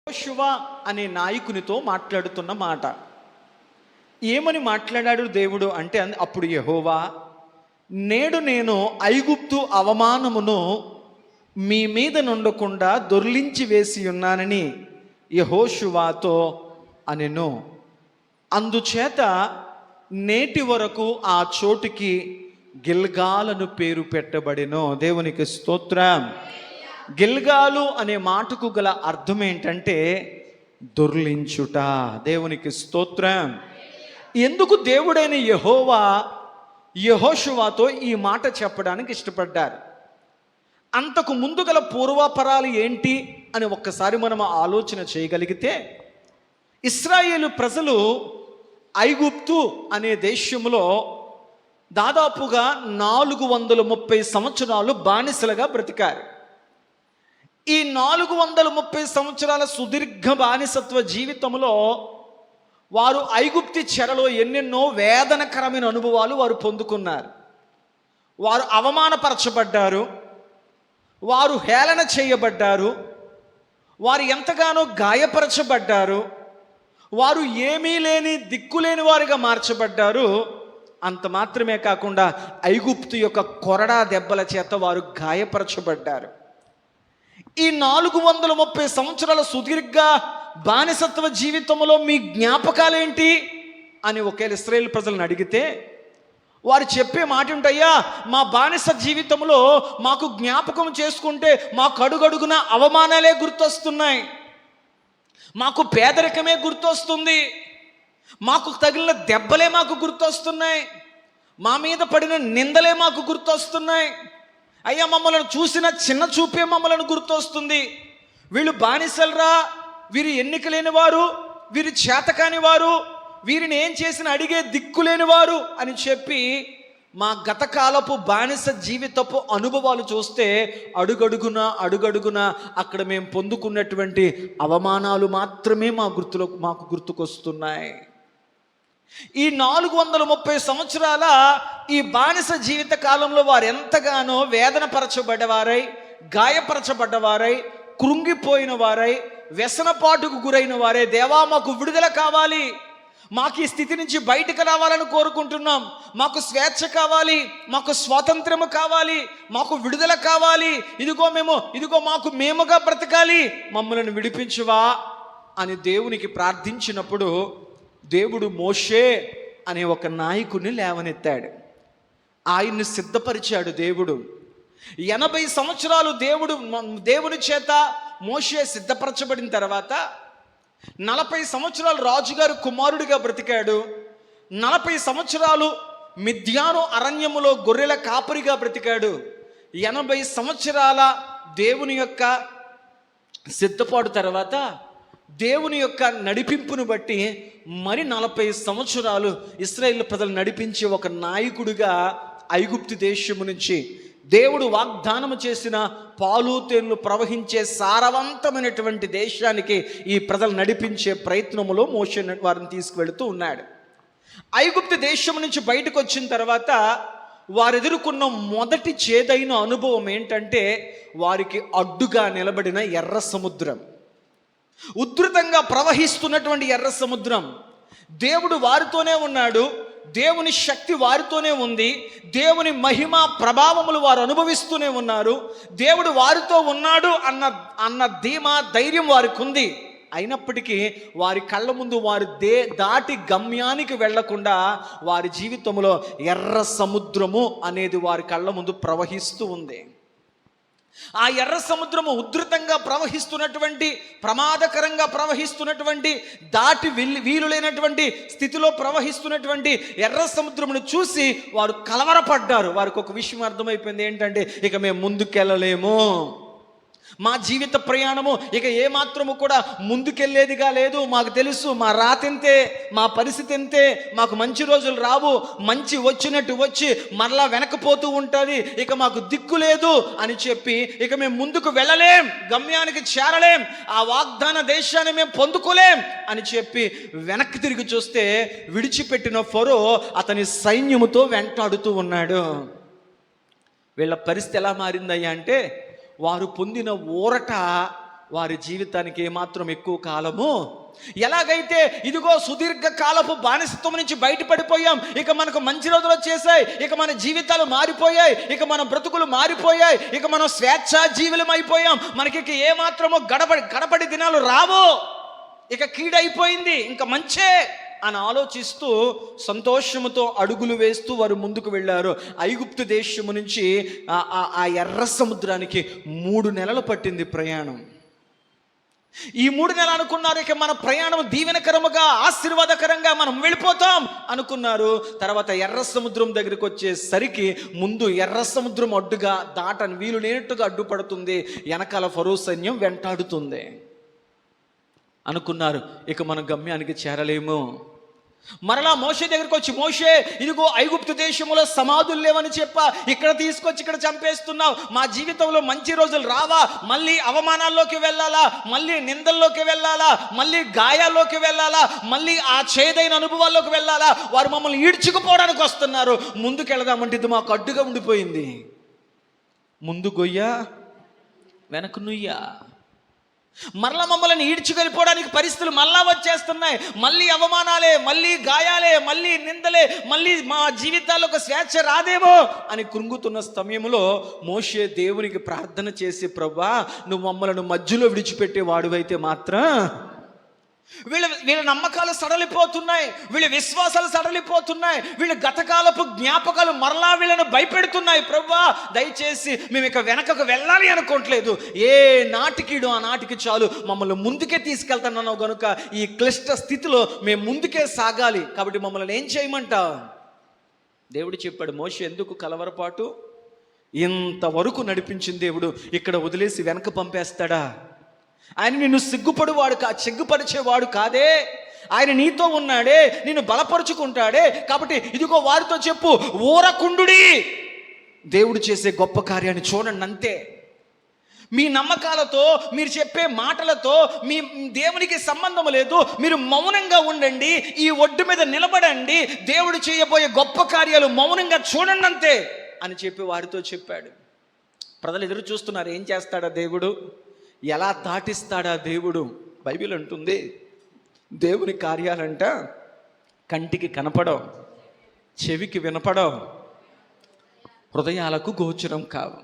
యెహోషువ అనే నాయకునితో మాట్లాడుతున్న మాట. ఏమని మాట్లాడాడు దేవుడు అంటే, అప్పుడు యెహోవా, నేడు నేను ఐగుప్తు అవమానమును మీ మీద నుండకుండా దొర్లించి వేసి ఉన్నానని యెహోషువతో అనెను. అందుచేత నేటి వరకు ఆ చోటుకి గిల్గాలను పేరు పెట్టబడెను. దేవునికి స్తోత్రం. గిల్గాలు అనే మాటకు గల అర్థం ఏంటంటే దొర్లించుట. దేవునికి స్తోత్రం. ఎందుకు దేవుడైన యెహోవా యెహోషువతో ఈ మాట చెప్పడానికి ఇష్టపడ్డారు? అంతకు ముందు గల పూర్వాపరాలు ఏంటి అని ఒక్కసారి మనం ఆలోచన చేయగలిగితే, ఇశ్రాయేలు ప్రజలు ఐగుప్తు అనే దేశంలో దాదాపుగా 430 సంవత్సరాలు బానిసలుగా బ్రతికారు. ఈ 430 సంవత్సరాల సుదీర్ఘ బానిసత్వ జీవితంలో వారు ఐగుప్తి చెరలో ఎన్నెన్నో వేదనకరమైన అనుభవాలు వారు పొందుకున్నారు. వారు అవమానపరచబడ్డారు, వారు హేళన చేయబడ్డారు, వారు ఎంతగానో గాయపరచబడ్డారు, వారు ఏమీ లేని దిక్కులేని వారిగా మార్చబడ్డారు. అంత మాత్రమే కాకుండా ఐగుప్తు యొక్క కొరడా దెబ్బల చేత వారు గాయపరచబడ్డారు. ఈ 430 సంవత్సరాల సుదీర్ఘ బానిసత్వ జీవితంలో మీ జ్ఞాపకాలేంటి అని ఒకవేళ ఇశ్రాయేలు ప్రజలను అడిగితే వారు చెప్పే మాట ఉంటాయా, మా బానిస జీవితంలో మాకు జ్ఞాపకం చేసుకుంటే మాకు అడుగడుగున అవమానాలే గుర్తొస్తున్నాయి, మాకు పేదరికమే గుర్తొస్తుంది, మాకు తగిలిన దెబ్బలే మాకు గుర్తొస్తున్నాయి, మా మీద పడిన నిందలే మాకు గుర్తొస్తున్నాయి. అయ్యా, మమ్మల్ని చూసిన చిన్న చూపే మమ్మల్ని గుర్తొస్తుంది. వీళ్ళు బానిసలరా, వీరు ఎన్నిక లేని వారు, వీరు చేతకాని వారు, వీరిని ఏం చేసిన అడిగే దిక్కులేని వారు అని చెప్పి మా గతకాలపు బానిస జీవితపు అనుభవాలు చూస్తే అడుగడుగున అక్కడ మేము పొందుకున్నటువంటి అవమానాలు మాత్రమే మాకు గుర్తుకొస్తున్నాయి. ఈ 430 సంవత్సరాల ఈ బానిస జీవిత కాలంలో వారు ఎంతగానో వేదన పరచబడ్డవారై, గాయపరచబడ్డవారై, కృంగిపోయిన వారై, వ్యసనపాటుకు గురైన వారే, దేవా మాకు విడుదల కావాలి, మాకు ఈ స్థితి నుంచి బయటకు రావాలని కోరుకుంటున్నాం, మాకు స్వేచ్ఛ కావాలి, మాకు స్వాతంత్రము కావాలి, మాకు విడుదల కావాలి, ఇదిగో మాకు మేముగా బ్రతకాలి, మమ్మల్ని విడిపించువా అని దేవునికి ప్రార్థించినప్పుడు దేవుడు మోషే అనే ఒక నాయకుడిని లేవనెత్తాడు. ఆయన్ని సిద్ధపరిచాడు దేవుడు. 80 సంవత్సరాలు దేవుని చేత మోషే సిద్ధపరచబడిన తర్వాత 40 సంవత్సరాలు రాజుగారు కుమారుడిగా బ్రతికాడు. 40 సంవత్సరాలు మిద్యాను అరణ్యములో గొర్రెల కాపరిగా బ్రతికాడు. 80 సంవత్సరాల దేవుని యొక్క సిద్ధపాటు తర్వాత దేవుని యొక్క నడిపింపును బట్టి మరి 40 సంవత్సరాలు ఇశ్రాయేలు ప్రజలు నడిపించే ఒక నాయకుడిగా ఐగుప్తు దేశము నుంచి దేవుడు వాగ్దానము చేసిన పాలు తేనెలు ప్రవహించే సారవంతమైనటువంటి దేశానికి ఈ ప్రజలు నడిపించే ప్రయత్నములో మోషే వారిని తీసుకువెళుతూ ఉన్నాడు. ఐగుప్తు దేశం నుంచి బయటకు వచ్చిన తర్వాత వారు ఎదుర్కొన్న మొదటి చేదైన అనుభవం ఏంటంటే, వారికి అడ్డుగా నిలబడిన ఎర్ర సముద్రం, ఉధృతంగా ప్రవహిస్తున్నటువంటి ఎర్ర సముద్రం. దేవుడు వారితోనే ఉన్నాడు, దేవుని శక్తి వారితోనే ఉంది, దేవుని మహిమ ప్రభావములు వారు అనుభవిస్తూనే ఉన్నారు, దేవుడు వారితో ఉన్నాడు అన్న ధీమా ధైర్యం వారికి ఉంది. అయినప్పటికీ వారి కళ్ళ ముందు వారు దాటి గమ్యానికి వెళ్లకుండా వారి జీవితంలో ఎర్ర సముద్రము అనేది వారి కళ్ళ ముందు ప్రవహిస్తూ ఉంది. ఆ ఎర్ర సముద్రము ఉధృతంగా ప్రవహిస్తున్నటువంటి, ప్రమాదకరంగా ప్రవహిస్తున్నటువంటి, దాటి వీలులేనటువంటి స్థితిలో ప్రవహిస్తున్నటువంటి ఎర్ర సముద్రమును చూసి వారు కలవరపడ్డారు. వారికి ఒక విషయం అర్థమైపోయింది ఏంటంటే, ఇక మేము ముందుకెళ్ళలేము, మా జీవిత ప్రయాణము ఇక ఏమాత్రము కూడా ముందుకెళ్ళేదిగా లేదు, మాకు తెలుసు మా రాతెంతే, మా పరిస్థితి ఎంతే, మాకు మంచి రోజులు రావు, మంచి వచ్చినట్టు వచ్చి మరలా వెనకపోతూ ఉంటుంది, ఇక మాకు దిక్కు లేదు అని చెప్పి ఇక మేము ముందుకు వెళ్ళలేం, గమ్యానికి చేరలేం, ఆ వాగ్దాన దేశాన్ని మేము పొందుకోలేం అని చెప్పి వెనక్కి తిరిగి చూస్తే విడిచిపెట్టిన ఫరో అతని సైన్యముతో వెంటాడుతూ ఉన్నాడు. వీళ్ళ పరిస్థితి ఎలా మారిందయ్యా అంటే, వారు పొందిన ఊరట వారి జీవితానికి ఏమాత్రం ఎక్కువ కాలము, ఎలాగైతే ఇదిగో సుదీర్ఘ కాలపు బానిసత్వం నుంచి బయటపడిపోయాం, ఇక మనకు మంచి రోజులు వచ్చేసాయి, ఇక మన జీవితాలు మారిపోయాయి, ఇక మన బ్రతుకులు మారిపోయాయి, ఇక మనం స్వేచ్ఛా జీవులం అయిపోయాం, మనకి ఇక ఏమాత్రమో గడపడి దినాలు రావు, ఇక కీడైపోయింది, ఇంకా మంచే అని ఆలోచిస్తూ సంతోషముతో అడుగులు వేస్తూ వారు ముందుకు వెళ్ళారు. ఐగుప్తు దేశము నుంచి ఆ ఎర్ర సముద్రానికి 3 నెలలు పట్టింది ప్రయాణం. ఈ 3 నెలలు అనుకున్నారు ఇక మన ప్రయాణం దీవెనకరముగా ఆశీర్వాదకరంగా మనం వెళ్ళిపోతాం అనుకున్నారు. తర్వాత ఎర్ర సముద్రం దగ్గరికి వచ్చేసరికి ముందు ఎర్ర సముద్రం అడ్డుగా దాటని వీలు లేనట్టుగా అడ్డుపడుతుంది, వెనకాల ఫరో సైన్యం వెంటాడుతుంది అనుకున్నారు. ఇక మన గమ్యానికి చేరలేము. మరలా మోషే దగ్గరికి వచ్చి, మోషే ఇదిగో ఐగుప్తు దేశంలో సమాధులు లేవని చెప్పా, ఇక్కడ తీసుకొచ్చి ఇక్కడ చంపేస్తున్నావు, మా జీవితంలో మంచి రోజులు రావా, మళ్ళీ అవమానాల్లోకి వెళ్ళాలా, మళ్ళీ నిందల్లోకి వెళ్ళాలా, మళ్ళీ గాయాల్లోకి వెళ్ళాలా, మళ్ళీ ఆ చేదైన అనుభవాల్లోకి వెళ్ళాలా, వారు మమ్మల్ని ఈడ్చుకుపోవడానికి వస్తున్నారు, ముందుకు వెళదామంటే ఇది మాకు అడ్డుగా ఉండిపోయింది. ముందు గొయ్య వెనక నుయ్య, మరలా మమ్మల్ని ఈడ్చుకెళ్ళిపోవడానికి పరిస్థితులు మళ్ళా వచ్చేస్తున్నాయి, మళ్ళీ అవమానాలే, మళ్ళీ గాయాలే, మళ్ళీ నిందలే, మళ్ళీ మా జీవితాల్లో ఒక స్వేచ్ఛ రాదేమో అని కృంగుతున్న సమయంలో మోషే దేవునికి ప్రార్థన చేసి, ప్రభువా నువ్వు మమ్మల్ని మధ్యలో విడిచిపెట్టే వాడివైతే మాత్రం వీళ్ళ నమ్మకాలు సడలిపోతున్నాయి, వీళ్ళ విశ్వాసాలు సడలిపోతున్నాయి, వీళ్ళ గతకాలపు జ్ఞాపకాలు మరలా వీళ్ళను భయపెడుతున్నాయి, ప్రభువా దయచేసి మేము ఇక వెనకకు వెళ్ళాలి అనుకోవట్లేదు, ఏ నాటికిడు ఆ నాటికి చాలు, మమ్మల్ని ముందుకే తీసుకెళ్తానన్నావు కనుక ఈ క్లిష్ట స్థితిలో మేము ముందుకే సాగాలి, కాబట్టి మమ్మల్ని ఏం చేయమంటావు? దేవుడు చెప్పాడు, మోషే ఎందుకు కలవరపాటు, ఇంతవరకు నడిపించిన దేవుడు ఇక్కడ వదిలేసి వెనక పంపేస్తాడా? ఆయన నిన్ను సిగ్గుపరిచేవాడు కాదే, ఆయన నీతో ఉన్నాడే, నిన్ను బలపరుచుకుంటాడే, కాబట్టి ఇదిగో వారితో చెప్పు, ఊరకుండుడి, దేవుడు చేసే గొప్ప కార్యాన్ని చూడండి అంతే. మీ నమ్మకాలతో మీరు చెప్పే మాటలతో మీ దేవునికి సంబంధం లేదు, మీరు మౌనంగా ఉండండి, ఈ ఒడ్డు మీద నిలబడండి, దేవుడు చేయబోయే గొప్ప కార్యాలు మౌనంగా చూడండి అంతే అని చెప్పి వారితో చెప్పాడు. ప్రజలు ఎదురు చూస్తున్నారు, ఏం చేస్తాడా దేవుడు, ఎలా దాటిస్తాడా దేవుడు. బైబిల్ అంటుంది దేవుని కార్యాలంట కంటికి కనపడవు, చెవికి వినపడవు, హృదయాలకు గోచరం కావు.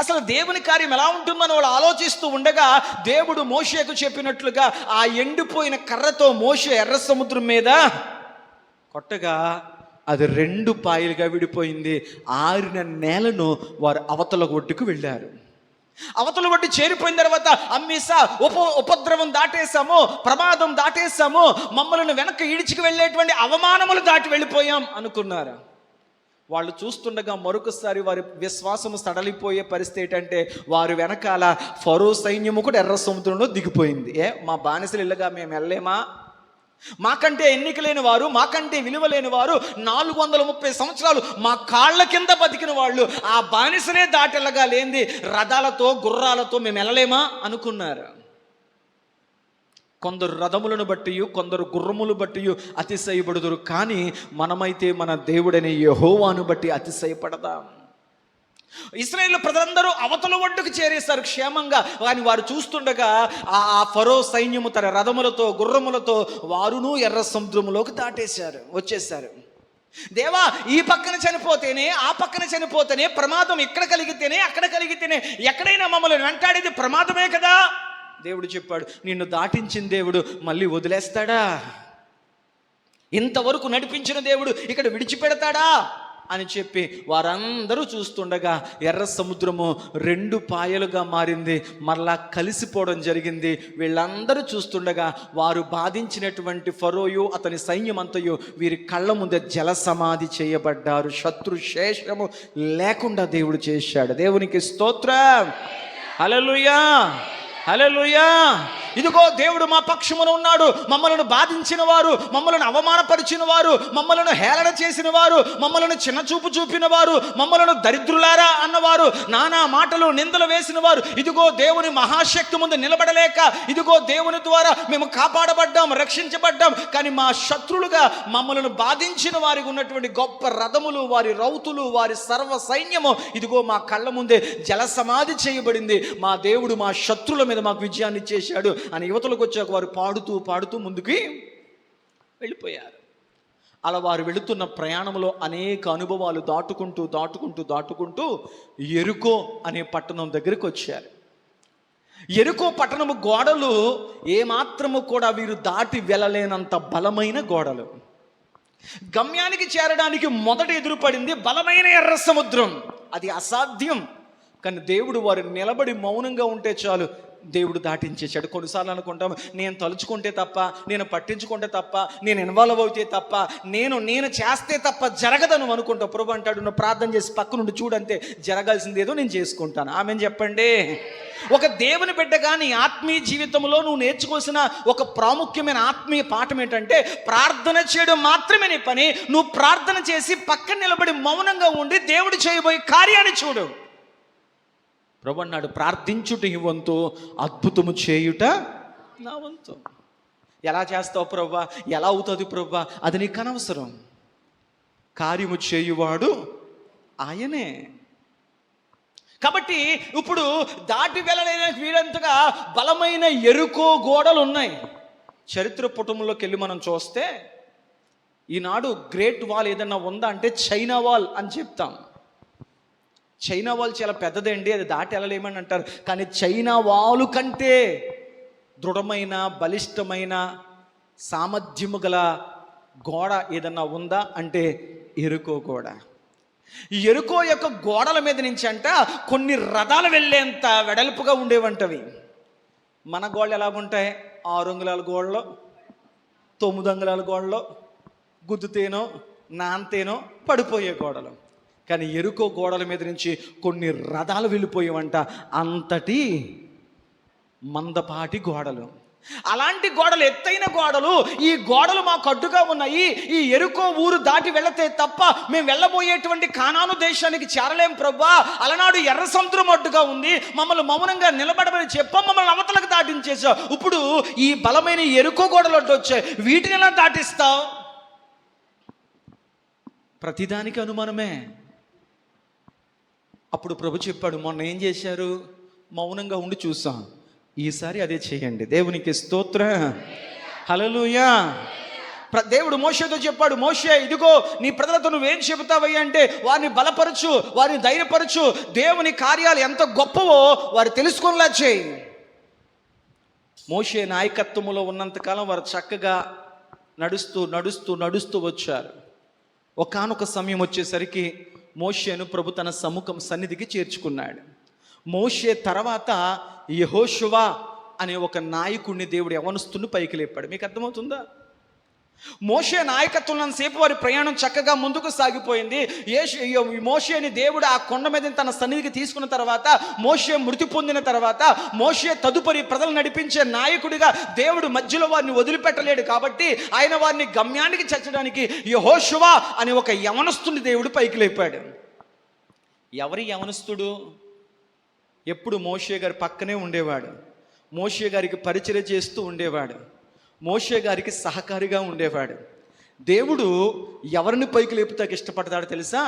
అసలు దేవుని కార్యం ఎలా ఉంటుందని వాళ్ళు ఆలోచిస్తూ ఉండగా దేవుడు మోషేకు చెప్పినట్లుగా ఆ ఎండిపోయిన కర్రతో మోషే ఎర్ర సముద్రం మీద కొట్టగా అది 2 పాయలుగా విడిపోయింది. ఆరిన నేలను వారు అవతల ఒడ్డుకు వెళ్ళారు. అవతల ఒడ్డు చేరిపోయిన తర్వాత అమ్మీసా ఉపద్రవం దాటేశాము, ప్రమాదం దాటేశాము, మమ్మల్ని వెనక్కి ఈడ్చికి వెళ్ళేటువంటి అవమానములు దాటి వెళ్ళిపోయాం అనుకున్నారు. వాళ్ళు చూస్తుండగా మరొకసారి వారి విశ్వాసము సడలిపోయే పరిస్థితి ఏంటంటే వారు వెనకాల ఫరో సైన్యము కూడా ఎర్ర సముద్రంలో దిగిపోయింది. మా బానిసలు ఇళ్ళగా మేము వెళ్ళలేమా, మాకంటే ఎన్నిక లేని వారు, మాకంటే విలువ లేని వారు, 430 సంవత్సరాలు మా కాళ్ళ కింద బతికిన వాళ్ళు ఆ బానిసనే దాటెళ్ళగా లేనిది రథాలతో గుర్రాలతో మేము వెళ్ళలేమా అనుకున్నారు. కొందరు రథములను బట్టి, కొందరు గుర్రములు బట్టి అతిశయపడుదురు, కానీ మనమైతే మన దేవుడనే యెహోవాను బట్టి అతిశయపడదాం. ఇశ్రాయేలు ప్రజలందరూ అవతల ఒడ్డుకు చేరేశారు క్షేమంగా, కానీ వారు చూస్తుండగా ఆ ఫరో సైన్యము తన రథములతో గుర్రములతో వారును ఎర్ర సముద్రములోకి వచ్చేశారు. దేవా ఈ పక్కన చనిపోతేనే ఆ పక్కన చనిపోతేనే ప్రమాదం, ఇక్కడ కలిగితేనే అక్కడ కలిగితేనే, ఎక్కడైనా మమ్మల్ని వెంటాడేది ప్రమాదమే కదా. దేవుడు చెప్పాడు, నిన్ను దాటించిన దేవుడు మళ్ళీ వదిలేస్తాడా? ఇంతవరకు నడిపించిన దేవుడు ఇక్కడ విడిచిపెడతాడా అని చెప్పి వారందరూ చూస్తుండగా ఎర్ర సముద్రము 2 పాయలుగా మారింది, మరలా కలిసిపోవడం జరిగింది. వీళ్ళందరూ చూస్తుండగా వారు బాధించినటువంటి ఫరోయు అతని సైన్యమంతయు వీరి కళ్ళ ముందే జల సమాధి చేయబడ్డారు. శత్రు శేషము లేకుండా దేవుడు చేశాడు. దేవునికి స్తోత్రం, హల్లెలూయా, హల్లెలూయా. ఇదిగో దేవుడు మా పక్షమున ఉన్నాడు, మమ్మలను బాధించిన వారు, మమ్మలను అవమానపరిచిన వారు, మమ్మలను హేళన చేసిన వారు, మమ్మలను చిన్నచూపు చూపిన వారు, మమ్మలను దరిద్రులారా అన్నవారు, నానా మాటలు నిందలు వేసిన వారు, ఇదిగో దేవుని మహాశక్తి ముందు నిలబడలేక ఇదిగో దేవుని ద్వారా మేము కాపాడబడ్డాం, రక్షించబడ్డాం, కానీ మా శత్రులుగా మమ్మలను బాధించిన వారికి ఉన్నటువంటి గొప్ప రథములు, వారి రౌతులు, వారి సర్వ సైన్యము ఇదిగో మా కళ్ళ ముందే జల సమాధి చేయబడింది. మా దేవుడు మా శత్రుల మీద మీద మాకు విజయాన్ని ఇచ్చేశాడు అని యువతలకు వచ్చాక వారు పాడుతూ పాడుతూ ముందుకి వెళ్ళిపోయారు. అలా వారు వెళుతున్న ప్రయాణంలో అనేక అనుభవాలు దాటుకుంటూ ఎరుకో అనే పట్టణం దగ్గరికి వచ్చారు. ఎరుకో పట్టణము గోడలు ఏమాత్రము కూడా వీరు దాటి వెళ్ళలేనంత బలమైన గోడలు. గమ్యానికి చేరడానికి మొదట ఎదురుపడింది బలమైన ఎర్ర సముద్రం. అది అసాధ్యం. కానీ దేవుడు వారు నిలబడి మౌనంగా ఉంటే చాలు, దేవుడు దాటించేశాడు. కొన్నిసార్లు అనుకుంటాం, నేను తలుచుకుంటే తప్ప, నేను పట్టించుకుంటే తప్ప, నేను ఇన్వాల్వ్ అవుతే తప్ప, నేను చేస్తే తప్ప జరగదను అనుకుంటావు. ప్రభు అంటాడు, నువ్వు ప్రార్థన చేసి పక్క నుండి చూడంతే, జరగాల్సింది ఏదో నేను చేసుకుంటాను. ఆమెను చెప్పండి. ఒక దేవుని బిడ్డ కానీ ఆత్మీయ జీవితంలో నువ్వు నేర్చుకోవాల్సిన ఒక ప్రాముఖ్యమైన ఆత్మీయ పాఠం ఏంటంటే, ప్రార్థన చేయడం మాత్రమే నీ పని. నువ్వు ప్రార్థన చేసి పక్కన నిలబడి మౌనంగా ఉండి దేవుడు చేయబోయే కార్యాన్ని చూడు. ప్రభు అన్నాడు, ప్రార్థించుట ఈ వంతు, అద్భుతము చేయుట నా వంతు. ఎలా చేస్తావు ప్రభా, ఎలా అవుతుంది ప్రభా, అది నీకు అనవసరం. కార్యము చేయువాడు ఆయనే. కాబట్టి ఇప్పుడు దాటి వెళ్ళలేనికి వీడంతగా బలమైన ఎరుకో గోడలు ఉన్నాయి. చరిత్ర పుటంలోకి వెళ్ళి మనం చూస్తే ఈనాడు గ్రేట్ వాల్ ఏదన్నా ఉందా అంటే చైనా వాల్ అని చెప్తాం. చైనా వాల్ చాలా పెద్దదండి, అది దాటి వెళ్ళలేమని అంటారు. కానీ చైనా వాలు కంటే దృఢమైన, బలిష్టమైన, సామర్థ్యము గల గోడ ఏదన్నా ఉందా అంటే ఎరుకో గోడ. ఈ ఎరుకో యొక్క గోడల మీద నుంచి అంట కొన్ని రథాలు వెళ్ళేంత వెడల్పుగా ఉండేవంటవి. మన గోడలు ఎలాగుంటాయి? 6 అంగుళాల గోడలో, 9 అంగుళాల గోడలో గుద్దుతేనో నాంతేనో పడిపోయే గోడలు. కానీ ఎరుకో గోడల మీద నుంచి కొన్ని రథాలు వెళ్ళిపోయేవంట, అంతటి మందపాటి గోడలు. అలాంటి గోడలు, ఎత్తైన గోడలు. ఈ గోడలు మాకు అడ్డుగా ఉన్నాయి. ఈ ఎరుకో ఊరు దాటి వెళితే తప్ప మేము వెళ్ళబోయేటువంటి కానాను దేశానికి చేరలేం ప్రభా. అలనాడు ఎర్ర సముద్రం అడ్డుగా ఉంది, మమ్మల్ని మౌనంగా నిలబడమని చెప్పాం, మమ్మల్ని అవతలకు దాటించేసావు. ఇప్పుడు ఈ బలమైన ఎరుకో గోడలు అడ్డు వచ్చాయి, వీటిని ఎలా దాటిస్తావు? ప్రతిదానికి అనుమానమే. అప్పుడు ప్రభు చెప్పాడు, మొన్న ఏం చేశారు? మౌనంగా ఉండి చూసాం, ఈసారి అదే చేయండి. దేవునికి స్తోత్రం, హల్లెలూయా. దేవుడు మోషేతో చెప్పాడు, మోషే ఇదిగో నీ ప్రజలతో నువ్వేం చెబుతావయ్యా అంటే, వారిని బలపరచు, వారిని ధైర్యపరచు, దేవుని కార్యాలు ఎంత గొప్పవో వారు తెలుసుకునేలా చేయి. మోషే నాయకత్వములో ఉన్నంతకాలం వారు చక్కగా నడుస్తూ వచ్చారు. ఒకానొక సమయం వచ్చేసరికి మోషేను ప్రభు తన సన్నిధికి చేర్చుకున్నాడు. మోషే తర్వాత యెహోషువ అనే ఒక నాయకుడిని దేవుడు యవనస్తుని పైకి లేపాడు. మీకు అర్థమవుతుందా? మోషే నాయకత్వం సేపు వారి ప్రయాణం చక్కగా ముందుకు సాగిపోయింది. మోషేని దేవుడు ఆ కొండ మీద తన సన్నిధికి తీసుకున్న తర్వాత, మోషే మృతి పొందిన తర్వాత, మోషే తదుపరి ప్రజలు నడిపించే నాయకుడిగా దేవుడు మధ్యలో వారిని వదిలిపెట్టలేడు. కాబట్టి ఆయన వారిని గమ్యానికి చేర్చడానికి యెహోషువ అనే ఒక యవనస్తుని దేవుడు పైకి లేపాడు. ఎవరి యవనస్తుడు? ఎప్పుడు మోషే గారి పక్కనే ఉండేవాడు, మోషే గారికి పరిచర్య చేస్తూ ఉండేవాడు, మోషే గారికి సహకారిగా ఉండేవాడు. దేవుడు ఎవరిని పైకి లేపుతాకి ఇష్టపడతాడో తెలుసా?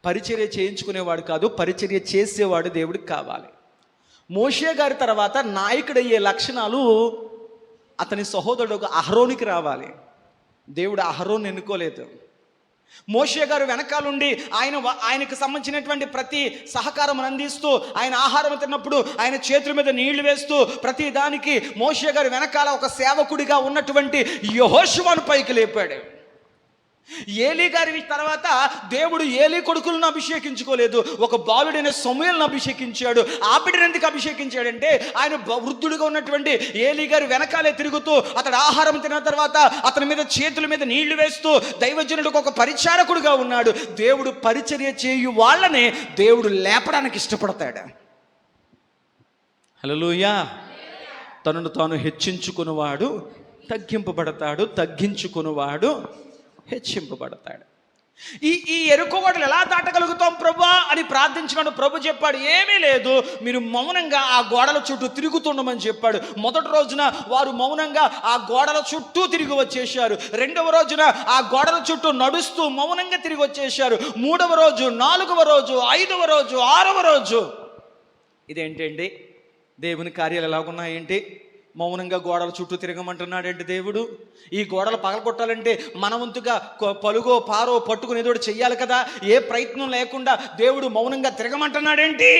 పరిచర్య చేయించుకునేవాడు కాదు, పరిచర్య చేసేవాడు దేవుడికి కావాలి. మోషే గారి తర్వాత నాయకుడయ్యే లక్షణాలు అతని సహోదరుడు అహరోనికి రావాలి. దేవుడు అహరోన్ ఎన్నుకోలేదు. మోషే గారు వెనకాలండి ఆయనకు సంబంధించినటువంటి ప్రతి సహకారం అందిస్తూ, ఆయన ఆహారం తిన్నప్పుడు ఆయన చేతుల మీద నీళ్లు వేస్తూ, ప్రతి దానికి మోషే గారు వెనకాల ఒక సేవకుడిగా ఉన్నటువంటి యెహోషువను పైకి లేపాడు. ఏలీ గారి తర్వాత దేవుడు ఏలీ కొడుకులను అభిషేకించుకోలేదు, ఒక బాలుడైన సమూయేలును అభిషేకించాడు. ఆ బిడ్డను ఎందుకు అభిషేకించాడంటే, ఆయన వృద్ధుడిగా ఉన్నటువంటి ఏలీ గారి వెనకాలే తిరుగుతూ, అతడు ఆహారం తిన్న తర్వాత అతని మీద చేతుల మీద నీళ్లు వేస్తూ దైవజనుడికి ఒక పరిచారకుడిగా ఉన్నాడు. దేవుడు పరిచర్య చేయు వాళ్ళనే దేవుడు లేపడానికి ఇష్టపడతాడు. హల్లెలూయా. తనను తాను హెచ్చించుకున్నవాడు తగ్గింపబడతాడు, తగ్గించుకున్నవాడు హెచ్చింపబడతాడు. ఈ ఎరుకో గోడలు ఎలా దాటగలుగుతాం ప్రభా అని ప్రార్థించినాడు. ప్రభు చెప్పాడు, ఏమీ లేదు, మీరు మౌనంగా ఆ గోడల చుట్టూ తిరుగుతుండమని చెప్పాడు. మొదటి రోజున వారు మౌనంగా ఆ గోడల చుట్టూ తిరిగి వచ్చేసారు. రెండవ రోజున ఆ గోడల చుట్టూ నడుస్తూ మౌనంగా తిరిగి వచ్చేసారు. 3వ రోజు, 4వ రోజు, 5వ రోజు, 6వ రోజు. ఇదేంటండి? దేవుని కార్యాలు ఎలాగున్నాయేంటి? మౌనంగా గోడల చుట్టూ తిరగమంటున్నాడంటే దేవుడు. ఈ గోడలు పగలగొట్టాలంటే మన వంతుగా పలుగో పారో పట్టుకుని ఏదో చెయ్యాలి కదా. ఏ ప్రయత్నం లేకుండా దేవుడు మౌనంగా తిరగమంటున్నాడేంటి?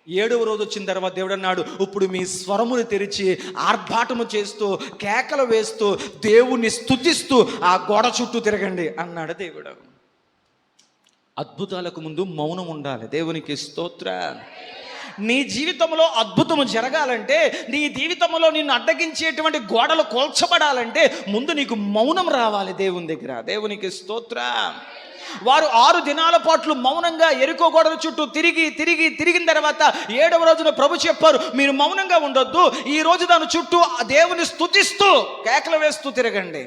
7వ రోజు వచ్చిన తర్వాత దేవుడు అన్నాడు, ఇప్పుడు మీ స్వరమును తెరిచి ఆర్భాటము చేస్తూ కేకలు వేస్తూ దేవుణ్ణి స్తుతిస్తూ ఆ గోడ చుట్టూ తిరగండి అన్నాడు దేవుడు. అద్భుతాలకు ముందు మౌనం ఉండాలి. దేవునికి స్తోత్రం. నీ జీవితంలో అద్భుతము జరగాలంటే, నీ జీవితంలో నిన్ను అడ్డగించేటువంటి గోడలు కూల్చబడాలంటే ముందు నీకు మౌనం రావాలి దేవుని దగ్గర. దేవునికి స్తోత్రం. వారు 6 దినాల పాటు మౌనంగా ఎరికో గోడల చుట్టూ తిరిగిన తర్వాత 7వ రోజున ప్రభు చెప్పారు, మీరు మౌనంగా ఉండొద్దు, ఈ రోజు దాని చుట్టూ దేవుని స్తుతిస్తూ కేకలు వేస్తూ తిరగండి.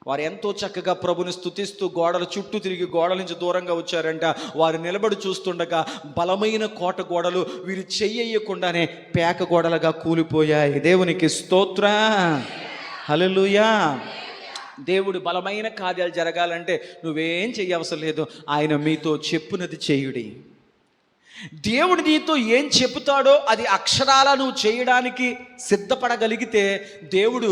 వారు ఎంతో చక్కగా ప్రభుని స్తుతిస్తూ గోడల చుట్టూ తిరిగి గోడల నుంచి దూరంగా వచ్చారంట. వారు నిలబడి చూస్తుండగా బలమైన కోట గోడలు వీరు చెయ్యకుండానే పేక గోడలుగా కూలిపోయాయి. దేవునికి స్తోత్రం. హల్లెలూయా. దేవుడు బలమైన కార్యాలు జరగాలంటే నువ్వేం చెయ్యవసరం లేదు, ఆయన మీతో చెప్పునది చేయుడి. దేవుడు నీతో ఏం చెబుతాడో అది అక్షరాల నువ్వు చేయడానికి సిద్ధపడగలిగితే దేవుడు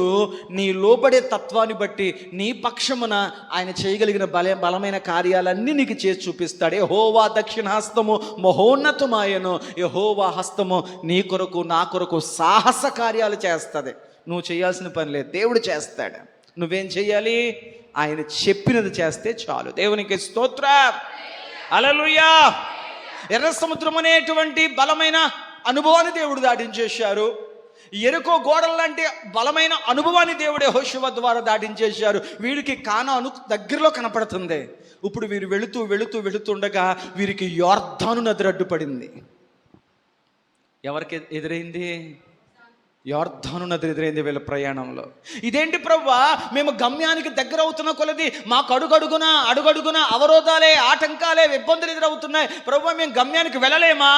నీ లోబడే తత్వాన్ని బట్టి నీ పక్షమున ఆయన చేయగలిగిన బలమైన కార్యాలన్నీ నీకు చేసి చూపిస్తాడు. యెహోవా దక్షిణ హస్తము మహోన్నతమాయను. యెహోవా హస్తము నీ కొరకు నా కొరకు సాహస కార్యాలు చేస్తుంది. నువ్వు చేయాల్సిన పని లేదు, దేవుడు చేస్తాడు. నువ్వేం చేయాలి? ఆయన చెప్పినది చేస్తే చాలు. దేవునికి స్తోత్రం. హల్లెలూయా. ఎర్ర సముద్రం అనేటువంటి బలమైన అనుభవాన్ని దేవుడు దాటించేశారు. ఎరుకో గోడల లాంటి బలమైన అనుభవాన్ని దేవుడు యెహోషువ ద్వారా దాటించేశారు. వీరికి కానాను దగ్గరలో కనపడుతుంది. ఇప్పుడు వీరు వెళుతుండగా వీరికి యోర్దాను నది అడ్డుపడింది. ఎవరికి ఎదురైంది? యోర్దాను నది ఎదురైంది వీళ్ళ ప్రయాణంలో. ఇదేంటి ప్రభువా, మేము గమ్యానికి దగ్గర అవుతున్న కొలది మాకు అడుగడుగున అవరోధాలే, ఆటంకాలే, ఇబ్బందులు ఎదురవుతున్నాయి ప్రభువా, మేము గమ్యానికి వెళ్ళలేమా?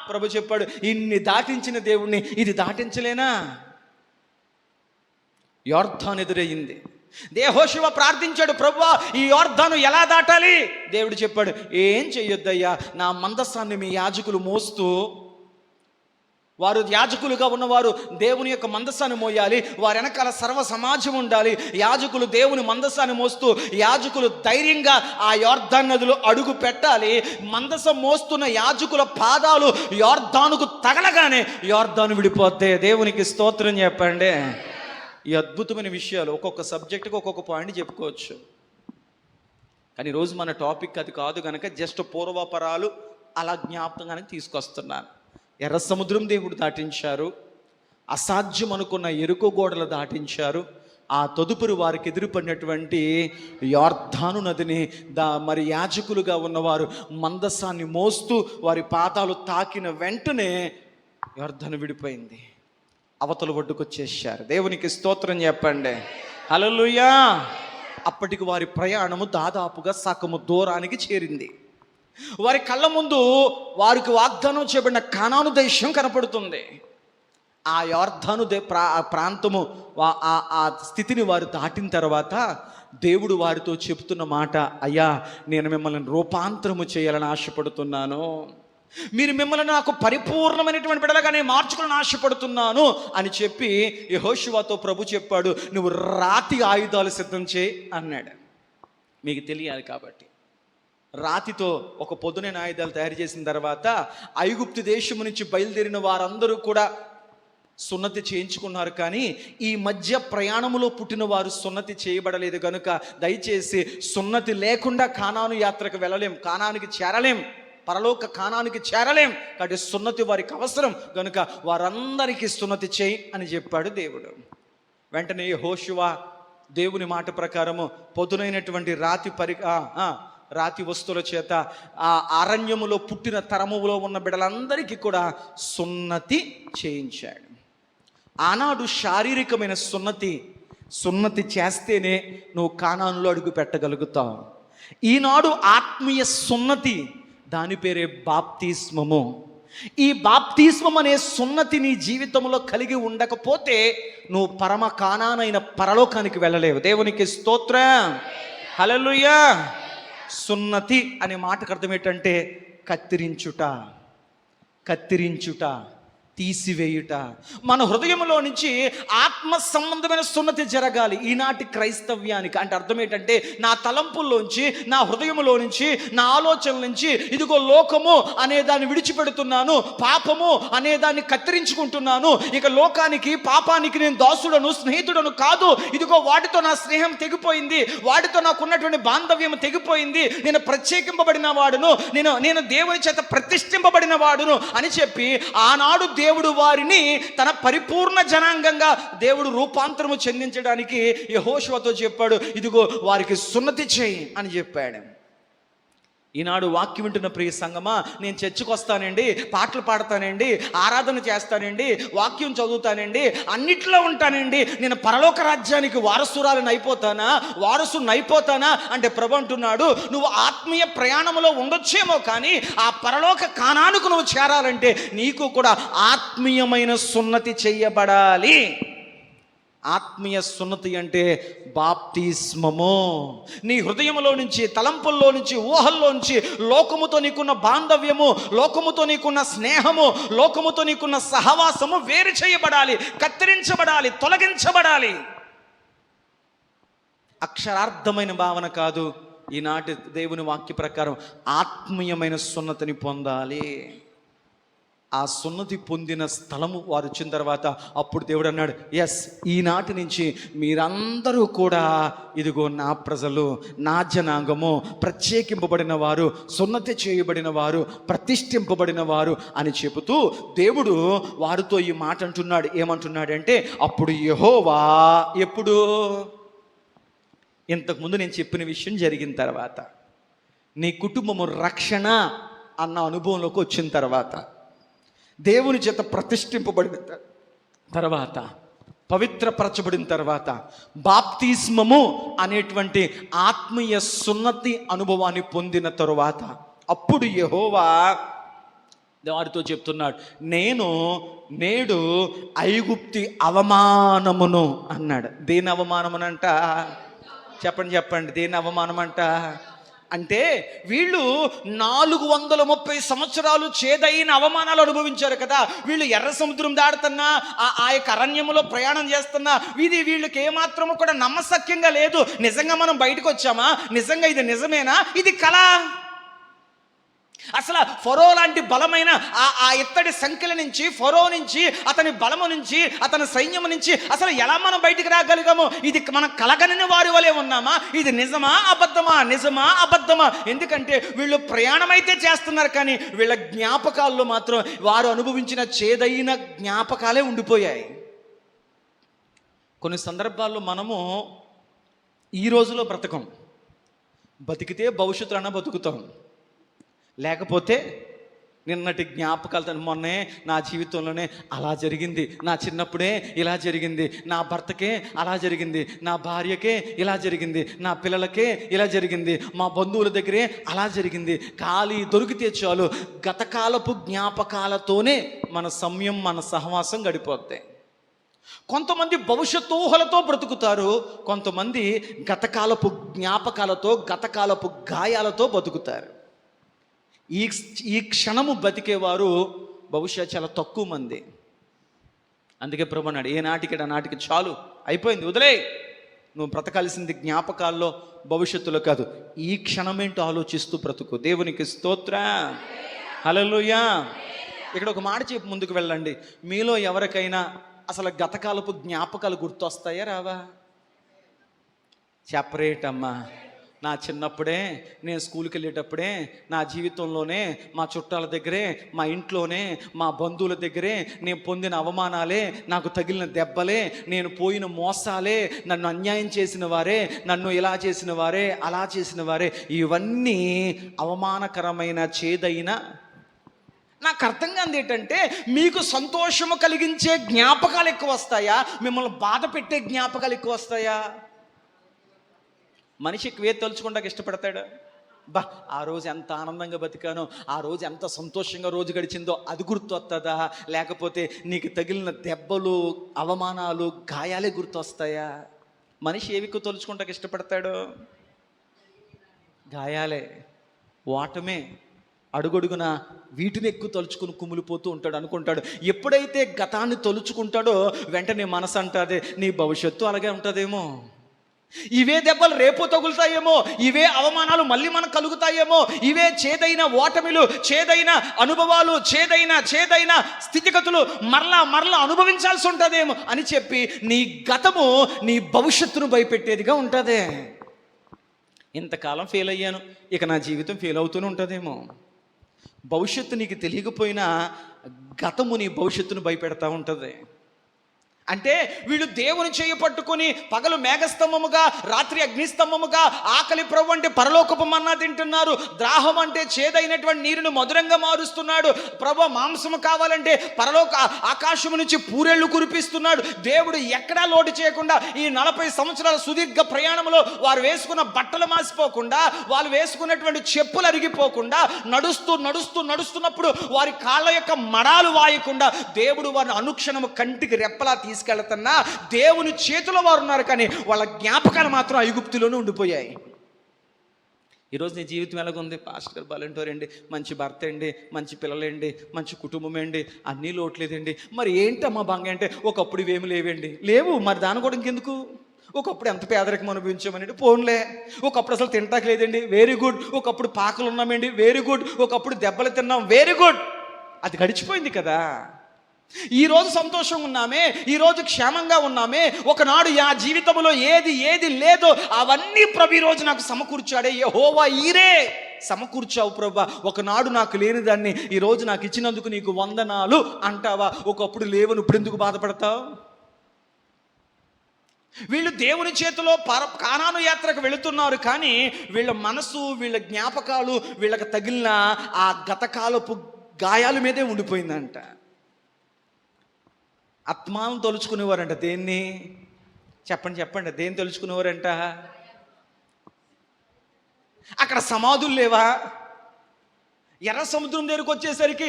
ప్రభు చెప్పాడు, ఇన్ని దాటించిన దేవుణ్ణి ఇది దాటించలేనా? యోర్దాను ఎదురయ్యింది. యెహోషువ ప్రార్థించాడు, ప్రభువా ఈ యోర్దాను ఎలా దాటాలి? దేవుడు చెప్పాడు, ఏం చెయ్యొద్దయ్యా, నా మందసాన్ని మీ యాజకులు మోస్తూ, వారు యాజకులుగా ఉన్నవారు దేవుని యొక్క మందసాన్ని మోయాలి, వారి వెనకాల సర్వ సమాజం ఉండాలి. యాజకులు దేవుని మందసాన్ని మోస్తూ యాజకులు ధైర్యంగా ఆ యోర్దాను నదిలో అడుగు పెట్టాలి. మందసం మోస్తున్న యాజకుల పాదాలు యోర్దానుకు తగలగానే యోర్దాను విడిపోతే. దేవునికి స్తోత్రం చెప్పండి. ఈ అద్భుతమైన విషయాలు ఒక్కొక్క సబ్జెక్టుకు ఒక్కొక్క పాయింట్ చెప్పుకోవచ్చు, కానీ ఈరోజు మన టాపిక్ అది కాదు కనుక జస్ట్ పూర్వపరాలు అలా జ్ఞాపకంగానే తీసుకొస్తున్నాను. ఎర్ర సముద్రం దేవుడు దాటించారు. అసాధ్యం అనుకున్న ఎరుకో గోడలు దాటించారు. ఆ తదుపరి వారికి ఎదురుపడినటువంటి యోర్దాను నదిని మరి యాజకులుగా ఉన్నవారు మందసాన్ని మోస్తూ వారి పాదాలు తాకిన వెంటనే యోర్దాను విడిపోయింది. అవతల ఒడ్డుకొచ్చేసారు. దేవునికి స్తోత్రం చెప్పండి. హల్లెలూయా. అప్పటికి వారి ప్రయాణము దాదాపుగా సగము దూరానికి చేరింది. వారి కళ్ళ ముందు వారికి వాగ్దానం చేయబడిన కానాను దేశం కనపడుతుంది. ఆ యోర్దాను ప్రాంతము ఆ స్థితిని వారు దాటిన తర్వాత దేవుడు వారితో చెప్తున్న మాట, అయ్యా నేను మిమ్మల్ని రూపాంతరము చేయాలని ఆశపడుతున్నాను, మీరు మిమ్మల్ని నాకు పరిపూర్ణమైనటువంటి బిడ్డలుగా నేను మార్చుకోవాలని ఆశపడుతున్నాను అని చెప్పి యెహోషువతో ప్రభు చెప్పాడు, నువ్వు రాతి ఆయుధాలు సిద్ధం చేయి అన్నాడు. మీకు తెలియాలి కాబట్టి రాతితో ఒక పొద్దునైన ఆయుధాలు తయారు చేసిన తర్వాత ఐగుప్తు దేశము నుంచి బయలుదేరిన వారందరూ కూడా సున్నతి చేయించుకున్నారు. కానీ ఈ మధ్య ప్రయాణములో పుట్టిన వారు సున్నతి చేయబడలేదు కనుక దయచేసి సున్నతి లేకుండా కానాను యాత్రకు వెళ్ళలేం, కానానికి చేరలేం, పరలోక కానానికి చేరలేం. కాబట్టి సున్నతి వారికి అవసరం కనుక వారందరికీ సున్నతి చేయి అని చెప్పాడు దేవుడు. వెంటనే యెహోషువ దేవుని మాట ప్రకారము పొద్దునైనటువంటి రాతి వస్తువుల చేత ఆ అరణ్యములో పుట్టిన తరములో ఉన్న బిడ్డలందరికీ కూడా సున్నతి చేయించాడు. ఆనాడు శారీరకమైన సున్నతి చేస్తేనే నువ్వు కానానులో అడుగు పెట్టగలుగుతావు. ఈనాడు ఆత్మీయ సున్నతి, దాని పేరే బాప్తిస్మము. ఈ బాప్తిస్మం అనే సున్నతి నీ జీవితంలో కలిగి ఉండకపోతే నువ్వు పరమ కానానైన పరలోకానికి వెళ్ళలేవు. దేవునికి స్తోత్రం. హల్లెలూయా. సున్నతి అనే మాటకు అర్థం ఏంటంటే కత్తిరించుట. తీసివేయుట. మన హృదయంలో నుంచి ఆత్మ సంబంధమైన సున్నతి జరగాలి ఈనాటి క్రైస్తవ్యానికి. అంటే అర్థం ఏంటంటే, నా తలంపుల్లోంచి, నా హృదయంలో నుంచి, నా ఆలోచనల నుంచి ఇదిగో లోకము అనే దాన్ని విడిచిపెడుతున్నాను, పాపము అనే దాన్ని కత్తిరించుకుంటున్నాను. ఇక లోకానికి, పాపానికి నేను దాసుడను, స్నేహితుడను కాదు. ఇదిగో వాటితో నా స్నేహం తెగిపోయింది, వాటితో నాకున్నటువంటి బాంధవ్యం తెగిపోయింది. నేను ప్రత్యేకింపబడిన వాడును, నేను దేవుని చేత ప్రతిష్ఠింపబడిన వాడును అని చెప్పి ఆనాడు దేవుడు వారిని తన పరిపూర్ణ జనాంగంగా దేవుడు రూపాంతరము చెందించడానికి యెహోషువతో చెప్పాడు, ఇదిగో వారికి సున్నతి చేయి అని చెప్పాడు. ఈనాడు వాక్యం వింటున్న ప్రియ సంగమా, నేను చర్చికి వస్తానండి, పాటలు పాడతానండి, ఆరాధన చేస్తానండి, వాక్యం చదువుతానండి, అన్నిట్లో ఉంటానండి, నేను పరలోక రాజ్యానికి వారసురాలను అయిపోతానా అంటే ప్రభు అంటున్నాడు, నువ్వు ఆత్మీయ ప్రయాణంలో ఉండొచ్చేమో కానీ ఆ పరలోక కానానుకు నువ్వు చేరాలంటే నీకు కూడా ఆత్మీయమైన సున్నతి చెయ్యబడాలి. ఆత్మీయ సున్నతి అంటే బాప్తిస్మము. నీ హృదయంలో నుంచి, తలంపుల్లో నుంచి, ఊహల్లో నుంచి లోకముతో నీకున్న బాంధవ్యము, లోకముతో నీకున్న స్నేహము, లోకముతో నీకున్న సహవాసము వేరు చేయబడాలి, కత్తిరించబడాలి, తొలగించబడాలి. అక్షరార్థమైన భావన కాదు. ఈనాటి దేవుని వాక్య ప్రకారం ఆత్మీయమైన సున్నతిని పొందాలి. ఆ సున్నతి పొందిన స్థలము వారు వచ్చిన తర్వాత అప్పుడు దేవుడు అన్నాడు, ఎస్, ఈనాటి నుంచి మీరందరూ కూడా ఇదిగో నా ప్రజలు, నా జనాంగము, ప్రత్యేకింపబడిన వారు, సున్నతి చేయబడిన వారు, ప్రతిష్ఠింపబడిన వారు అని చెబుతూ దేవుడు వారితో ఈ మాట అంటున్నాడు. ఏమంటున్నాడంటే, అప్పుడు యెహోవా, ఎప్పుడు? ఇంతకుముందు నేను చెప్పిన విషయం జరిగిన తర్వాత, నీ కుటుంబము రక్షణ అన్న అనుభవంలోకి వచ్చిన తర్వాత, దేవుని చేత ప్రతిష్ఠింపబడిన తర్వాత, పవిత్రపరచబడిన తర్వాత, బాప్తిస్మము అనేటువంటి ఆత్మీయ సున్నతి అనుభవాన్ని పొందిన తరువాత అప్పుడు యెహోవా వారితో చెప్తున్నాడు, నేను నేడు ఐగుప్తి అవమానమును అన్నాడు. దేని అవమానమునంట? చెప్పండి, దేని అవమానమంట? అంటే వీళ్ళు 430 సంవత్సరాలు చేదైన అవమానాలు అనుభవించారు కదా. వీళ్ళు ఎర్ర సముద్రం దాడుతున్నా, ఆ యొక్క అరణ్యములో ప్రయాణం చేస్తున్నా, వీళ్ళకి ఏమాత్రము కూడా నమ్మశక్యంగా లేదు. నిజంగా మనం బయటకు వచ్చామా? నిజంగా ఇది నిజమేనా? ఇది కళ? అసలు ఫరో లాంటి బలమైన ఆ ఇత్తడి సంఖ్యల నుంచి, ఫరో నుంచి, అతని బలము నుంచి, అతని సైన్యము నుంచి అసలు ఎలా మనం బయటికి రాగలిగాము? ఇది మనం కలగని వారి వలె ఉన్నామా? ఇది నిజమా అబద్ధమా? ఎందుకంటే వీళ్ళు ప్రయాణం అయితే చేస్తున్నారు కానీ వీళ్ళ జ్ఞాపకాల్లో మాత్రం వారు అనుభవించిన చేదైన జ్ఞాపకాలే ఉండిపోయాయి. కొన్ని సందర్భాల్లో మనము ఈ రోజులో బ్రతకం, బతికితే భవిష్యత్తులో బతుకుతాం, లేకపోతే నిన్నటి జ్ఞాపకాలతో, మొన్నే నా జీవితంలోనే అలా జరిగింది, నా చిన్నప్పుడే ఇలా జరిగింది, నా భర్తకే అలా జరిగింది, నా భార్యకే ఇలా జరిగింది, నా పిల్లలకే ఇలా జరిగింది, మా బంధువుల దగ్గరే అలా జరిగింది. ఖాళీ దొరికితే చాలు గతకాలపు జ్ఞాపకాలతోనే మన సమయం, మన సహవాసం గడిపోతాయి. కొంతమంది భవిష్యత్తు ఊహలతో బ్రతుకుతారు, కొంతమంది గతకాలపు జ్ఞాపకాలతో, గతకాలపు గాయాలతో బతుకుతారు. ఈ క్షణము బతికేవారు బహుశా చాలా తక్కువ మంది. అందుకే ప్రభు అన్నాడు, ఏ నాటికి నాటికి చాలు, అయిపోయింది, వదిలే. నువ్వు బ్రతకాల్సింది జ్ఞాపకాల్లో, భవిష్యత్తులో కాదు. ఈ క్షణమేంటో ఆలోచిస్తూ బ్రతుకు. దేవునికి స్తోత్రం, హల్లెలూయా. ఇక్కడ ఒక మాట చెప్పి ముందుకు వెళ్ళండి. మీలో ఎవరికైనా అసలు గతకాలపు జ్ఞాపకాలు గుర్తొస్తాయా రావా? చెప్పరేటమ్మా. నా చిన్నప్పుడే, నేను స్కూల్కి వెళ్ళేటప్పుడే, నా జీవితంలోనే, మా చుట్టాల దగ్గరే, మా ఇంట్లోనే, మా బంధువుల దగ్గరే నేను పొందిన అవమానాలే, నాకు తగిలిన దెబ్బలే, నేను పోయిన మోసాలే, నన్ను అన్యాయం చేసిన వారే, నన్ను ఇలా చేసిన వారే, అలా చేసిన వారే, ఇవన్నీ అవమానకరమైన, చేదైన. నాకు అర్థం కాదు ఏంటంటే, మీకు సంతోషము కలిగించే జ్ఞాపకాలు ఎక్కువ వస్తాయా, మిమ్మల్ని బాధ పెట్టే జ్ఞాపకాలు ఎక్కువ వస్తాయా? మనిషి ఎక్కువ తలుచుకుంటాక ఇష్టపడతాడు. ఆ రోజు ఎంత ఆనందంగా బతికానో, ఆ రోజు ఎంత సంతోషంగా రోజు గడిచిందో అది గుర్తొస్తుందా, లేకపోతే నీకు తగిలిన దెబ్బలు, అవమానాలు, గాయాలే గుర్తొస్తాయా? మనిషి ఏవి ఎక్కువ తలుచుకుంటాక ఇష్టపడతాడు? గాయాలే, ఓటమే, అడుగడుగున వీటిని ఎక్కువ తలుచుకుని కుమిలిపోతూ ఉంటాడు. అనుకుంటాడు, ఎప్పుడైతే గతాన్ని తలుచుకుంటాడో వెంటనే మనసు అంటాదే నీ భవిష్యత్తు అలాగే ఉంటుందేమో, ఇవే దెబ్బలు రేపు తగులుతాయేమో, ఇవే అవమానాలు మళ్ళీ మనకు కలుగుతాయేమో, ఇవే చేదైన ఓటమిలు, చేదైన అనుభవాలు, చేదైన స్థితిగతులు మరలా అనుభవించాల్సి ఉంటుందేమో అని చెప్పి నీ గతము నీ భవిష్యత్తును భయపెట్టేదిగా ఉంటుంది. ఇంతకాలం ఫెయిల్ అయ్యాను, ఇక నా జీవితం ఫెయిల్ అవుతూనే ఉంటుందేమో. భవిష్యత్తు నీకు తెలియకపోయినా గతము నీ భవిష్యత్తును భయపెడతా ఉంటుంది. అంటే వీళ్ళు దేవుని చేయి పట్టుకొని పగలు మేఘస్తంభముగా, రాత్రి అగ్నిస్తంభముగా, ఆకలి ప్రభు అంటే పరలోకపు మన్నా తింటున్నారు, దాహం అంటే చేదైనటువంటి నీరును మధురంగా మారుస్తున్నాడు, ప్రభు మాంసము కావాలంటే పరలోక ఆకాశము నుంచి పూరేళ్లు కురిపిస్తున్నాడు. దేవుడు ఎక్కడా లోటు చేయకుండా ఈ 40 సంవత్సరాల సుదీర్ఘ ప్రయాణంలో వారు వేసుకున్న బట్టలు మాసిపోకుండా, వాళ్ళు వేసుకున్నటువంటి చెప్పులు అరిగిపోకుండా, నడుస్తున్నప్పుడు వారి కాళ్ళ యొక్క మడాలు వాయకుండా దేవుడు వారిని అనుక్షణము కంటికి రెప్పలా తీసుకెళ్తున్నా దేవుని చేతిలో వారు ఉన్నారు, కానీ వాళ్ళ జ్ఞాపకాలు మాత్రం ఐగుప్తులోనే ఉండిపోయాయి. ఈరోజు నీ జీవితం ఎలాగుంది? పాస్టర్ గారు బాలంటారండి, మంచి భర్త అండి, మంచి పిల్లలండి, మంచి కుటుంబం అండి, అన్నీ లోట్లేదండి. మరి ఏంటమ్మా బంగ అంటే, ఒకప్పుడు ఇవేమి లేవు, మరి దాని కూడా ఇంకెందుకు? ఒకప్పుడు ఎంత పేదరికం అనుభవించామనండి, పోన్లే. ఒకప్పుడు అసలు తింటాక లేదండి, వెరీ గుడ్. ఒకప్పుడు పాకలు ఉన్నామండి, వెరీ గుడ్. ఒకప్పుడు దెబ్బలు తిన్నాం, వెరీ గుడ్. అది గడిచిపోయింది కదా. ఈరోజు సంతోషంగా ఉన్నామే, ఈరోజు క్షేమంగా ఉన్నామే. ఒకనాడు ఆ జీవితంలో ఏది లేదో అవన్నీ ప్రభు ఈరోజు నాకు సమకూర్చాడే. యెహోవా ఈరే సమకూర్చావు ప్రభా. ఒకనాడు నాకు లేని దాన్ని ఈరోజు నాకు ఇచ్చినందుకు నీకు వందనాలు అంటావా? ఒకప్పుడు లేవని ఇప్పుడు ఎందుకు బాధపడతావు? వీళ్ళు దేవుని చేతిలో కానాను యాత్రకు వెళుతున్నారు, కానీ వీళ్ళ మనసు, వీళ్ళ జ్ఞాపకాలు, వీళ్ళకి తగిలిన ఆ గతకాలపు గాయాల మీదే ఉండిపోయిందంట. ఆత్మాలను తలుచుకునేవారంట. దేన్ని? చెప్పండి, దేన్ని తలుచుకునేవారంట? అక్కడ సమాధులు లేవా? ఎర్ర సముద్రం దగ్గరికి వచ్చేసరికి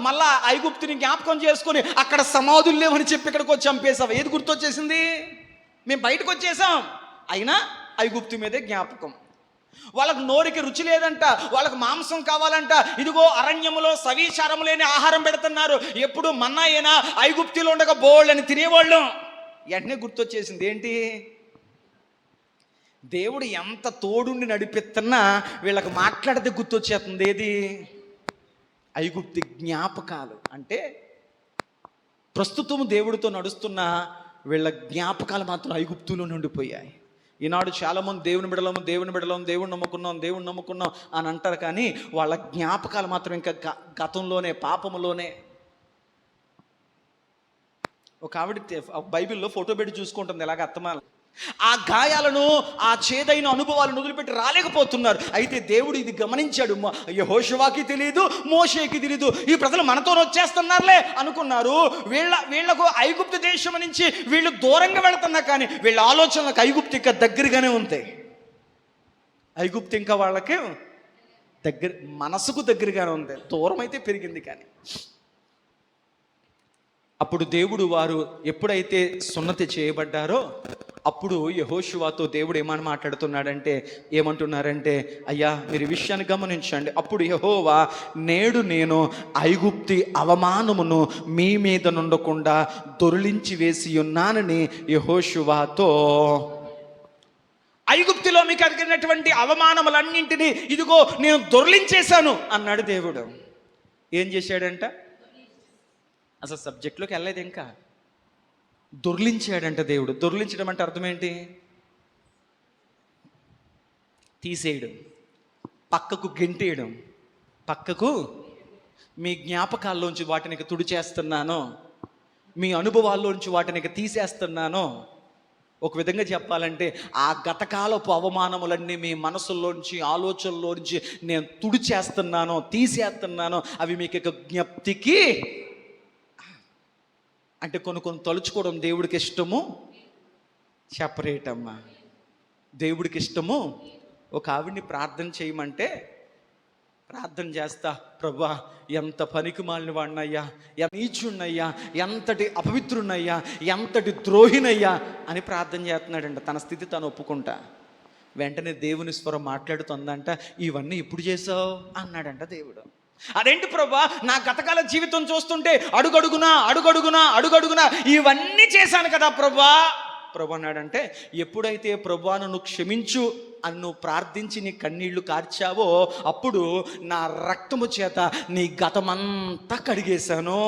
మళ్ళా ఐగుప్తుని జ్ఞాపకం చేసుకొని అక్కడ సమాధులు లేవని చెప్పి ఇక్కడికి వచ్చి చంపేసావు. ఏది గుర్తొచ్చేసింది? మేము బయటకు వచ్చేసాం, అయినా ఐగుప్తు మీదే జ్ఞాపకం. వాళ్ళకు నోరికి రుచి లేదంట, వాళ్ళకు మాంసం కావాలంట. ఇదిగో అరణ్యములో సవిచారం లేని ఆహారం పెడుతున్నారు. ఎప్పుడు మన్నాయేనా, ఐగుప్తిలో ఉండగా బోళ్ళని తినేవాళ్ళం. వెంటనే గుర్తొచ్చేసింది ఏంటి? దేవుడు ఎంత తోడుండి నడిపిస్తున్నా వీళ్ళకి మాట్లాడితే గుర్తొచ్చేస్తుంది. ఏది? ఐగుప్తి జ్ఞాపకాలు. అంటే ప్రస్తుతం దేవుడితో నడుస్తున్న వీళ్ళ జ్ఞాపకాలు మాత్రం ఐగుప్తులో ఉండిపోయాయి. ఈనాడు చాలామంది దేవుని బిడలం, దేవుని నమ్ముకున్నాం అని అంటారు, కానీ వాళ్ళ జ్ఞాపకాలు మాత్రం ఇంకా గతంలోనే, పాపములోనే. ఒక ఆవిడ బైబిల్లో ఫోటో పెట్టి చూసుకుంటుంది ఎలాగ అత్తమాల. ఆ గాయాలను, ఆ చేదైన అనుభవాలను వదిలిపెట్టి రాలేకపోతున్నారు. అయితే దేవుడు ఇది గమనించాడు. యెహోషువాకి తెలియదు, మోషేకి తెలియదు, ఈ ప్రజలు మనతో వచ్చేస్తున్నారులే అనుకున్నారు. వీళ్ళకు ఐగుప్తు దేశం నుంచి వీళ్ళు దూరంగా వెళుతున్నా, కానీ వీళ్ళ ఆలోచనలకు ఐగుప్తు ఇంకా దగ్గరగానే ఉంది. ఐగుప్తు ఇంకా వాళ్ళకి మనసుకు దగ్గరగానే ఉంది, దూరం అయితే పెరిగింది. కానీ అప్పుడు దేవుడు వారు ఎప్పుడైతే సున్నతి చేయబడ్డారో అప్పుడు యెహోషువతో దేవుడు ఏమని మాట్లాడుతున్నాడంటే, ఏమంటున్నారంటే, అయ్యా మీరు ఈ విషయాన్ని గమనించండి. అప్పుడు యెహోవా, నేడు నేను ఐగుప్తి అవమానమును మీ మీద నుండకుండా దొర్లించి వేసి ఉన్నానని యెహోషువతో, ఐగుప్తిలో మీకు కలిగినటువంటి అవమానములన్నింటినీ ఇదిగో నేను దొర్లించేశాను అన్నాడు దేవుడు. ఏం చేశాడంట? అసలు సబ్జెక్ట్లోకి వెళ్ళలేదు ఇంకా. దొర్లించాడంట దేవుడు. దొర్లించడం అంటే అర్థం ఏంటి? తీసేయడం, పక్కకు గెంటేయడం. పక్కకు మీ జ్ఞాపకాల్లోంచి వాటిని తుడిచేస్తున్నాను, మీ అనుభవాల్లోంచి వాటిని తీసేస్తున్నాను. ఒక విధంగా చెప్పాలంటే ఆ గతకాలపు అవమానములన్నీ మీ మనసుల్లోంచి, ఆలోచనలోంచి నేను తుడిచేస్తున్నాను, తీసేస్తున్నాను. అవి మీకు జ్ఞప్తికి. అంటే కొన్ని తలుచుకోవడం దేవుడికి ఇష్టము, సెపరేట్ అమ్మా. దేవుడికి ఇష్టము. ఒక ఆవిడ్ని ప్రార్థన చేయమంటే ప్రార్థన చేస్తా, ప్రభువా ఎంత పనికి మాలిన వాడినయ్యా, ఎంత నీచున్నయ్యా, ఎంతటి అపవిత్రున్నయ్యా, ఎంతటి ద్రోహినయ్యా అని ప్రార్థన చేస్తున్నాడంట. తన స్థితి తను ఒప్పుకుంటా. వెంటనే దేవుని స్వరం మాట్లాడుతుందంట, ఇవన్నీ ఇప్పుడు చేసావు అన్నాడంట దేవుడు. అదేంటి ప్రభా, నా గతకాల జీవితం చూస్తుంటే అడుగడుగునా ఇవన్నీ చేశాను కదా ప్రభా. ప్రభు అన్నాడంటే, ఎప్పుడైతే ప్రభా నన్ను క్షమించు అని నువ్వు ప్రార్థించి నీ కన్నీళ్లు కార్చావో అప్పుడు నా రక్తము చేత నీ గతమంతా కడిగేశాను.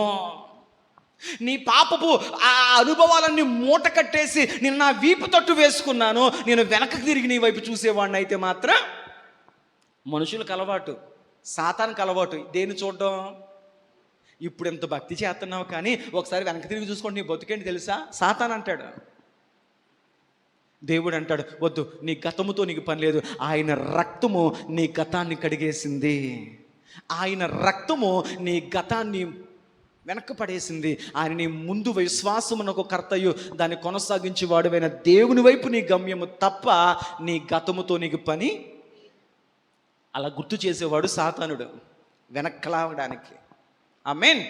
నీ పాపపు ఆ అనుభవాలన్నీ మూట కట్టేసి నేను నా వీపు తట్టు వేసుకున్నాను. నేను వెనక్కి తిరిగి నీ వైపు చూసేవాడిని అయితే మాత్రం మనుషులకు అలవాటు, సాతానికి అలవాటు దేన్ని చూడడం. ఇప్పుడు ఎంత భక్తి చేస్తున్నావు కానీ ఒకసారి వెనక్కి తిరిగి చూసుకోండి నీ బతుకేంటి తెలుసా, సాతాన్ అంటాడు. దేవుడు అంటాడు, వద్దు, నీ గతముతో నీకు పని లేదు. ఆయన రక్తము నీ గతాన్ని కడిగేసింది. ఆయన రక్తము నీ గతాన్ని వెనక్కి పడేసింది. ఆయన నీ ముందు విశ్వాసమునకు కర్తయు దాన్ని కొనసాగించి వాడువైన దేవుని వైపు నీ గమ్యము తప్ప నీ గతముతో నీకు పని. అలా గుర్తు చేసేవాడు సాతానుడు వెనక్కి లాగడానికి. ఆమేన్,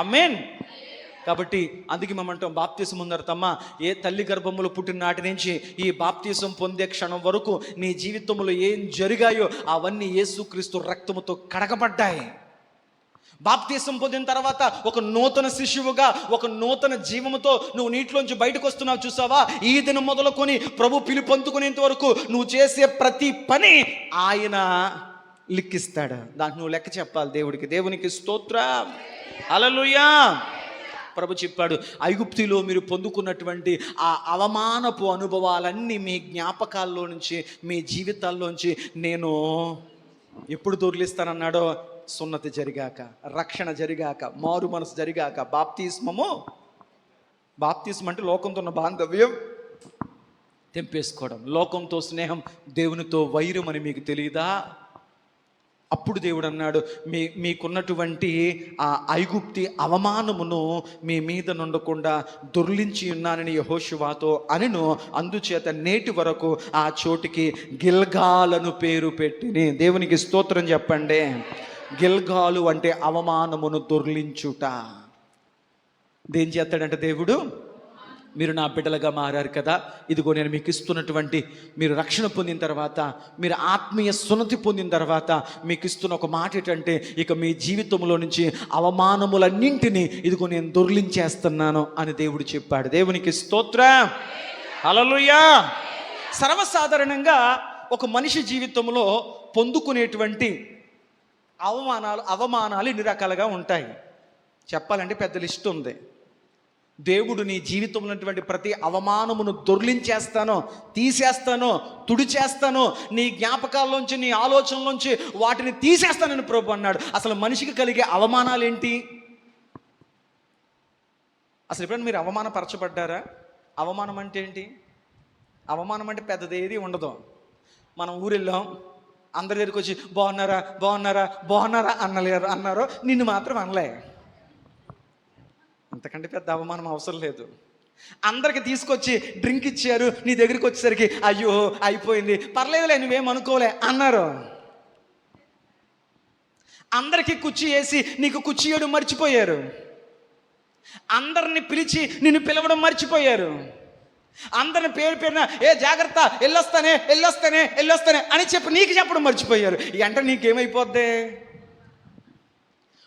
ఆమేన్. కాబట్టి అందుకే మేమంటాం, బాప్తీసం ముందరతమ్మ ఏ తల్లి గర్భములో పుట్టిన నాటి నుంచి ఈ బాప్తీసం పొందే క్షణం వరకు నీ జీవితంలో ఏం జరిగాయో అవన్నీ యేసుక్రీస్తు రక్తముతో కడగబడ్డాయి. బాప్తీసం పొందిన తర్వాత ఒక నూతన శిశువుగా, ఒక నూతన జీవముతో నువ్వు నీటిలోంచి బయటకు వస్తున్నావు. చూసావా, ఈ దినం మొదలుకొని ప్రభు పిలుపొందుకునేంత వరకు నువ్వు చేసే ప్రతి పని ఆయన లెక్కిస్తాడు. దానికి నువ్వు లెక్క చెప్పాలి దేవుడికి. దేవునికి స్తోత్రం, హల్లెలూయా. ప్రభు చెప్పాడు, ఐగుప్తులో మీరు పొందుకున్నటువంటి ఆ అవమానపు అనుభవాలన్నీ మీ జ్ఞాపకాల్లో నుంచి, మీ జీవితాల్లోంచి నేను ఎప్పుడు దొర్లిస్తానన్నాడో, సున్నతి జరిగాక, రక్షణ జరిగాక, మారు మనసు జరిగాక. బాప్తిస్మం అంటే లోకంతో ఉన్న బాంధవ్యం తెంపేసుకోవడం, లోకంతో స్నేహం, దేవునితో వైరం అని మీకు తెలియదా? అప్పుడు దేవుడు అన్నాడు, మీకున్నటువంటి ఆ ఐగుప్తి అవమానమును మీ మీద నుండకుండా దొర్లించి ఉన్నానని యెహోషువతో అనెను. అందుచేత నేటి వరకు ఆ చోటికి గిల్గాలను పేరు పెట్టిని. దేవునికి స్తోత్రం చెప్పండి. గిల్గాలు అంటే అవమానమును దొర్లించుట. దేం చేస్తాడంటే దేవుడు, మీరు నా బిడ్డలుగా మారారు కదా, ఇదిగో నేను మీకు ఇస్తున్నటువంటి, మీరు రక్షణ పొందిన తర్వాత, మీరు ఆత్మీయ సున్నతి పొందిన తర్వాత మీకు ఇస్తున్న ఒక మాట ఏంటంటే, ఇక మీ జీవితంలో నుంచి అవమానములన్నింటినీ ఇదిగో నేను దొర్లించేస్తున్నాను అని దేవుడు చెప్పాడు. దేవునికి స్తోత్రం, హల్లెలూయా. సర్వసాధారణంగా ఒక మనిషి జీవితంలో పొందుకునేటువంటి అవమానాలు ఎన్ని రకాలుగా ఉంటాయి చెప్పాలంటే పెద్ద లిస్ట్ ఉంది. దేవుడు నీ జీవితంలో ఉన్నటువంటి ప్రతి అవమానమును దొర్లించేస్తాను, తీసేస్తాను, తుడిచేస్తాను, నీ జ్ఞాపకాల్లోంచి, నీ ఆలోచనలోంచి వాటిని తీసేస్తానని ప్రభు అన్నాడు. అసలు మనిషికి కలిగే అవమానాలు ఏంటి? అసలు ఎప్పుడైనా మీరు అవమానపరచబడ్డారా? అవమానం అంటే ఏంటి? అవమానం అంటే పెద్దది ఏది ఉండదు. మనం ఊరెళ్ళాం, అందరి దగ్గరికి వచ్చి బాగున్నారా అన్నారు, నిన్ను మాత్రం అనలే. అంతకంటే పెద్ద అవమానం అవసరం లేదు. అందరికి తీసుకొచ్చి డ్రింక్ ఇచ్చారు, నీ దగ్గరికి వచ్చేసరికి అయ్యో అయిపోయింది, పర్లేదులే నువ్వేం అనుకోలే అన్నారు. అందరికీ కుర్చీ వేసి నీకు కుర్చీ ఇవ్వడం మర్చిపోయారు. అందరిని పిలిచి నిన్ను పిలవడం మర్చిపోయారు. అందరిని పేరున ఏ జాగ్రత్త, వెళ్ళొస్తానే అని చెప్పి నీకు చెప్పడం మర్చిపోయారు. అంటే నీకేమైపోద్ది?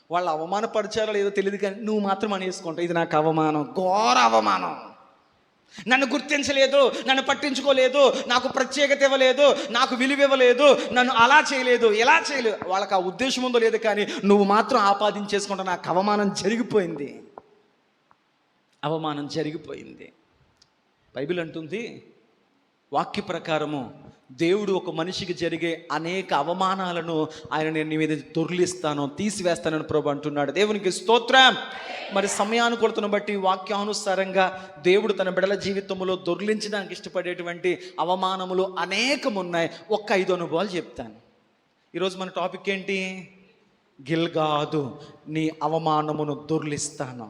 వాళ్ళు అవమానపరిచారో లేదో తెలియదు కానీ నువ్వు మాత్రం అనేసుకుంటావు, ఇది నాకు అవమానం, ఘోర అవమానం. నన్ను గుర్తించలేదు, నన్ను పట్టించుకోలేదు, నాకు ప్రత్యేకత ఇవ్వలేదు, నాకు విలువ ఇవ్వలేదు, నన్ను అలా చేయలేదు, ఇలా చేయలేదు. వాళ్ళకి ఆ ఉద్దేశం ఉందో లేదు కానీ నువ్వు మాత్రం ఆపాదించేసుకుంటా, నాకు అవమానం జరిగిపోయింది. అవమానం జరిగిపోయింది. బైబిల్ అంటుంది, వాక్య ప్రకారము దేవుడు ఒక మనిషికి జరిగే అనేక అవమానాలను ఆయన నేను నీ మీద దొర్లిస్తాను, తీసివేస్తానని ప్రభు అంటున్నాడు. దేవునికి స్తోత్రం. మరి సమయానుకూలతను బట్టి వాక్యానుసారంగా దేవుడు తన బిడ్డల జీవితంలో దొర్లించడానికి ఇష్టపడేటువంటి అవమానములు అనేకమున్నాయి. ఒక్క 5 అనుభవాలు చెప్తాను. ఈరోజు మన టాపిక్ ఏంటి? గిల్గాదు, నీ అవమానమును దొర్లిస్తాను.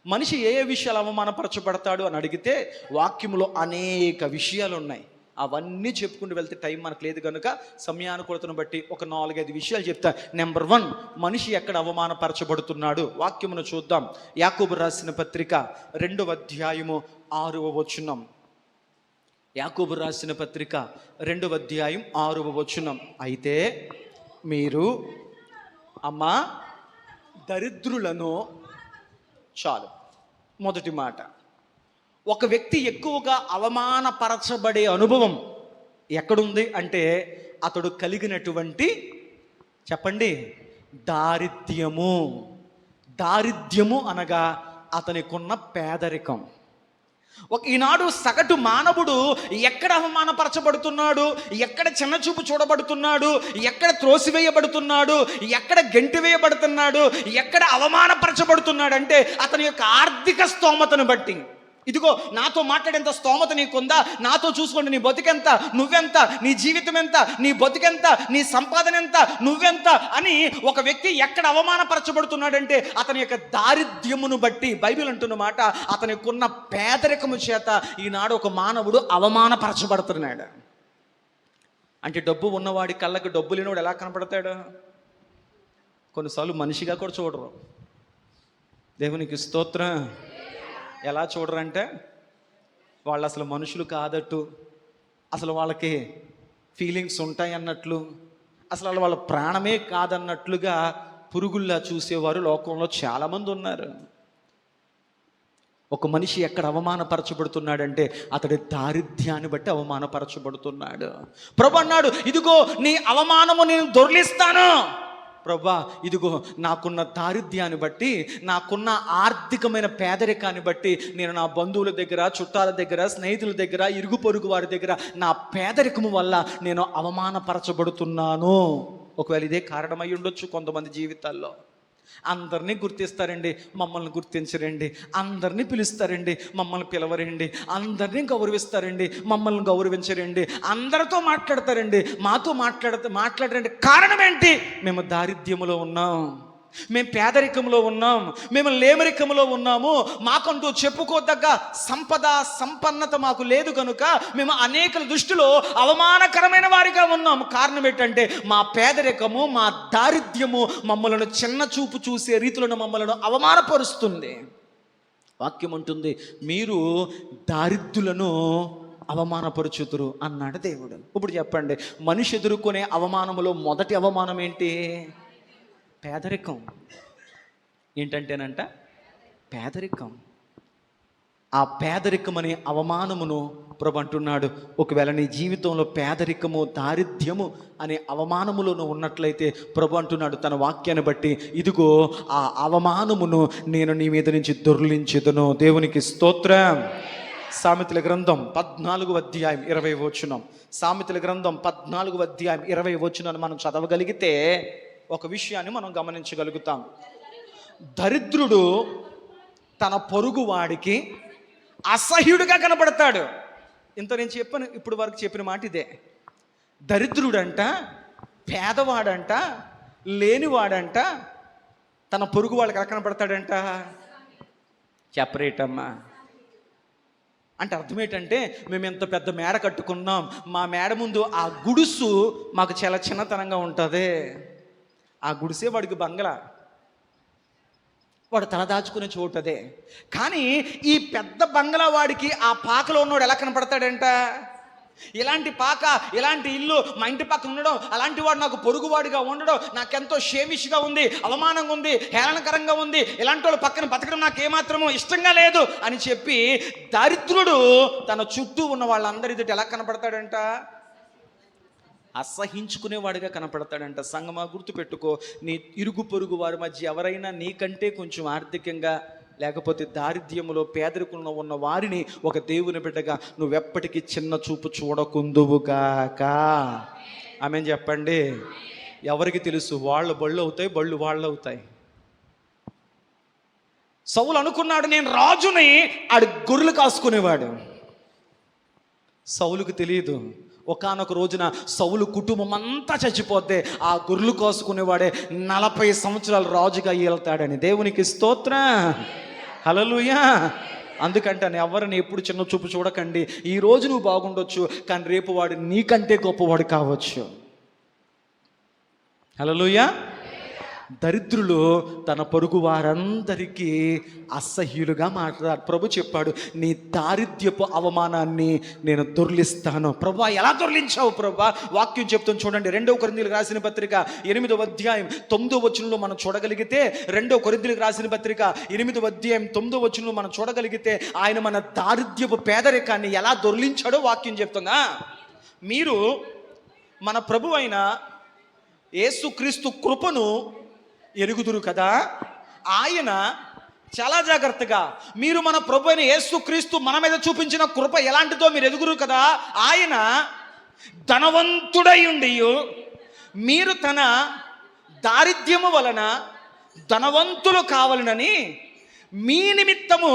మనిషి ఏ విషయాలు అవమానపరచబడతాడు అని అడిగితే వాక్యములో అనేక విషయాలు ఉన్నాయి. అవన్నీ చెప్పుకుంటూ వెళ్తే టైం మనకు లేదు కనుక సమయానుకూలతను బట్టి ఒక 4-5 విషయాలు చెప్తా. నెంబర్ 1, మనిషి ఎక్కడ అవమానపరచబడుతున్నాడు? వాక్యమును చూద్దాం. యాకోబు రాసిన పత్రిక 2వ అధ్యాయము 6వ వచనం. యాకోబు రాసిన పత్రిక 2వ అధ్యాయం 6వ వచనం. అయితే మీరు అమ్మా దరిద్రులను, చాలు మొదటి మాట, ఒక వ్యక్తి ఎక్కువగా అవమానపరచబడే అనుభవం ఎక్కడుంది అంటే అతడు కలిగినటువంటి, చెప్పండి, దారిద్ర్యము. దారిద్ర్యము అనగా అతనికున్న పేదరికం. ఈనాడు సగటు మానవుడు ఎక్కడ అవమానపరచబడుతున్నాడు, ఎక్కడ చిన్నచూపు చూడబడుతున్నాడు, ఎక్కడ త్రోసివేయబడుతున్నాడు, ఎక్కడ గెంటి వేయబడుతున్నాడు, ఎక్కడ అవమానపరచబడుతున్నాడు అంటే అతని యొక్క ఆర్థిక స్తోమతను బట్టి. ఇదిగో నాతో మాట్లాడేంత స్తోమత నీకుందా, నాతో చూసుకోండి, నీ బతుకెంత, నువ్వెంత, నీ జీవితం ఎంత, నీ బతుకెంత, నీ సంపాదన ఎంత, నువ్వెంత అని ఒక వ్యక్తి ఎక్కడ అవమానపరచబడుతున్నాడంటే అతని యొక్క దారిద్ర్యమును బట్టి. బైబిల్ అంటున్న మాట, అతనికి ఉన్న పేదరికము చేత ఈనాడు ఒక మానవుడు అవమానపరచబడుతున్నాడు. అంటే డబ్బు ఉన్నవాడి కళ్ళకి డబ్బు లేనివాడు ఎలా కనపడతాడు? కొన్నిసార్లు మనిషిగా కూడా చూడరు. దేవునికి స్తోత్రం. ఎలా చూడరంటే వాళ్ళు అసలు మనుషులు కాదట్టు, అసలు వాళ్ళకి ఫీలింగ్స్ ఉంటాయి అన్నట్లు, అసలు వాళ్ళ ప్రాణమే కాదన్నట్లుగా పురుగుల్లా చూసేవారు లోకంలో చాలామంది ఉన్నారు. ఒక మనిషి ఎక్కడ అవమానపరచబడుతున్నాడంటే అతడి దారిద్ర్యాన్ని బట్టి అవమానపరచబడుతున్నాడు. ప్రభు అన్నాడు, ఇదిగో నీ అవమానము నేను దొర్లిస్తాను. ప్రభా, ఇదిగో నాకున్న దారిద్ర్యాన్ని బట్టి, నాకున్న ఆర్థికమైన పేదరికాన్ని బట్టి నేను నా బంధువుల దగ్గర, చుట్టాల దగ్గర, స్నేహితుల దగ్గర, ఇరుగు పొరుగు వారి దగ్గర నా పేదరికము వల్ల నేను అవమానపరచబడుతున్నాను. ఒకవేళ ఇదే కారణమై ఉండొచ్చు కొంతమంది జీవితాల్లో. అందరినీ గుర్తిస్తారండి, మమ్మల్ని గుర్తించరండి. అందరినీ పిలుస్తారండి, మమ్మల్ని పిలవరండి. అందరినీ గౌరవిస్తారండి, మమ్మల్ని గౌరవించరండి. అందరితో మాట్లాడతారండి, మాతో మాట్లాడరండి. కారణం ఏంటి? మేము దారిద్ర్యములో ఉన్నాం, మేము పేదరికంలో ఉన్నాం, మేము లేమరికంలో ఉన్నాము. మాకంటూ చెప్పుకోదగ్గ సంపద, సంపన్నత మాకు లేదు కనుక మేము అనేకల దృష్టిలో అవమానకరమైన వారిగా ఉన్నాం. కారణం ఏంటంటే మా పేదరికము, మా దారిద్ర్యము మమ్మలను చిన్న చూపు చూసే రీతిలో మమ్మలను అవమానపరుస్తుంది. వాక్యం ఉంటుంది, మీరు దారిద్రులను అవమానపరుచుతురు అన్నాడు దేవుడు. ఇప్పుడు చెప్పండి, మనిషి ఎదుర్కొనే అవమానములో మొదటి అవమానం ఏంటి? పేదరికం. ఏంటంటేనంట పేదరికం. ఆ పేదరికం అనే అవమానమును ప్రభు అంటున్నాడు, ఒకవేళ నీ జీవితంలో పేదరికము, దారిద్ర్యము అనే అవమానములను ఉన్నట్లయితే ప్రభు అంటున్నాడు తన వాక్యాన్ని బట్టి, ఇదిగో ఆ అవమానమును నేను నీ మీద నుంచి దొర్లించెదను. దేవునికి స్తోత్రం. సామెతల గ్రంథం 14వ అధ్యాయం 20వ వచనం. సామెతల గ్రంథం 14వ అధ్యాయం 20వ వచనాన్ని మనం చదవగలిగితే ఒక విషయాన్ని మనం గమనించగలుగుతాం. దరిద్రుడు తన పొరుగు వాడికి అసహ్యుడిగా కనపడతాడు. ఇంత నేను చెప్పాను, ఇప్పుడు వరకు చెప్పిన మాట ఇదే. దరిద్రుడంట, పేదవాడంట, లేనివాడంట తన పొరుగు వాళ్ళకి ఎలా కనపడతాడంట? చెప్పరేటమ్మా. అంటే అర్థం ఏంటంటే, మేము ఎంత పెద్ద మేడ కట్టుకున్నాం, మా మేడ ముందు ఆ గుడుసు మాకు చాలా చిన్నతనంగా ఉంటుంది. ఆ గుడిసే వాడికి బంగళా, వాడు తలదాచుకునే చోటదే. కానీ ఈ పెద్ద బంగళా వాడికి ఆ పాకలో ఉన్నవాడు ఎలా కనపడతాడంట? ఇలాంటి పాక, ఇలాంటి ఇల్లు మా ఇంటి పక్కన ఉండడం, అలాంటి వాడు నాకు పొరుగువాడిగా ఉండడం నాకెంతో షేమిష్గా ఉంది, అవమానంగా ఉంది, హేళనకరంగా ఉంది. ఇలాంటి వాళ్ళు పక్కన బతకడం నాకు ఏమాత్రమో ఇష్టంగా లేదు అని చెప్పి దరిద్రుడు తన చుట్టూ ఉన్న వాళ్ళందరి ఎదుట ఎలా కనపడతాడంట? అసహించుకునేవాడిగా కనపడతాడంట. సంగమా, గుర్తుపెట్టుకో, నీ ఇరుగు పొరుగు వారి మధ్య ఎవరైనా నీకంటే కొంచెం ఆర్థికంగా లేకపోతే దారిద్ర్యములో, పేదరికంలో ఉన్న వారిని ఒక దేవుని బిడ్డగా నువ్వెప్పటికీ చిన్న చూపు చూడకుందువుగాక. ఆమేన్ చెప్పండి. ఎవరికి తెలుసు, వాళ్ళు బళ్ళు అవుతాయి, బళ్ళు వాళ్ళు అవుతాయి. సౌలు అనుకున్నాడు నేను రాజుని, ఆడు గొర్రెలు కాసుకునేవాడు. సౌలుకు తెలియదు, ఒకానొక రోజున సౌలు కుటుంబం అంతా చచ్చిపోతే ఆ గొర్రెలు కోసుకునేవాడే 40 సంవత్సరాలు రాజుగా ఏళ్తాడని. దేవునికి స్తోత్రం. హల్లెలూయా. అందుకంటే ఎవరిని ఎప్పుడు చిన్న చూపు చూడకండి. ఈ రోజు నువ్వు బాగుండొచ్చు, కానీ రేపు వాడు నీకంటే గొప్పవాడు కావచ్చు. హల్లెలూయా. దరిద్రులు తన పొరుగు వారందరికీ అసహ్యులుగా మాట్లాడారు. ప్రభు చెప్పాడు, నీ దారిద్ర్యపు అవమానాన్ని నేను దొర్లిస్తాను. ప్రభా, ఎలా దొర్లించావు ప్రభా? వాక్యం చెప్తాను చూడండి. 2 కొరింథీయులకు రాసిన పత్రిక 8వ అధ్యాయం 9వ వచనంలో మనం చూడగలిగితే, 2 కొరింథీయులకు రాసిన పత్రిక 8వ అధ్యాయం 9వ వచనంలో మనం చూడగలిగితే, ఆయన మన దారిద్ర్యపు పేదరికాన్ని ఎలా దొర్లించాడో వాక్యం చెప్తుందా. మీరు మన ప్రభు అయిన యేసుక్రీస్తు కృపను ఎరుగుదురు కదా. ఆయన చాలా జాగ్రత్తగా, మీరు మన ప్రభు అయిన యేసుక్రీస్తు మన మీద చూపించిన కృప ఎలాంటిదో మీరు ఎరుగురు కదా. ఆయన ధనవంతుడై ఉండి మీరు తన దారిద్ర్యము వలన ధనవంతులు కావాలనని మీ నిమిత్తము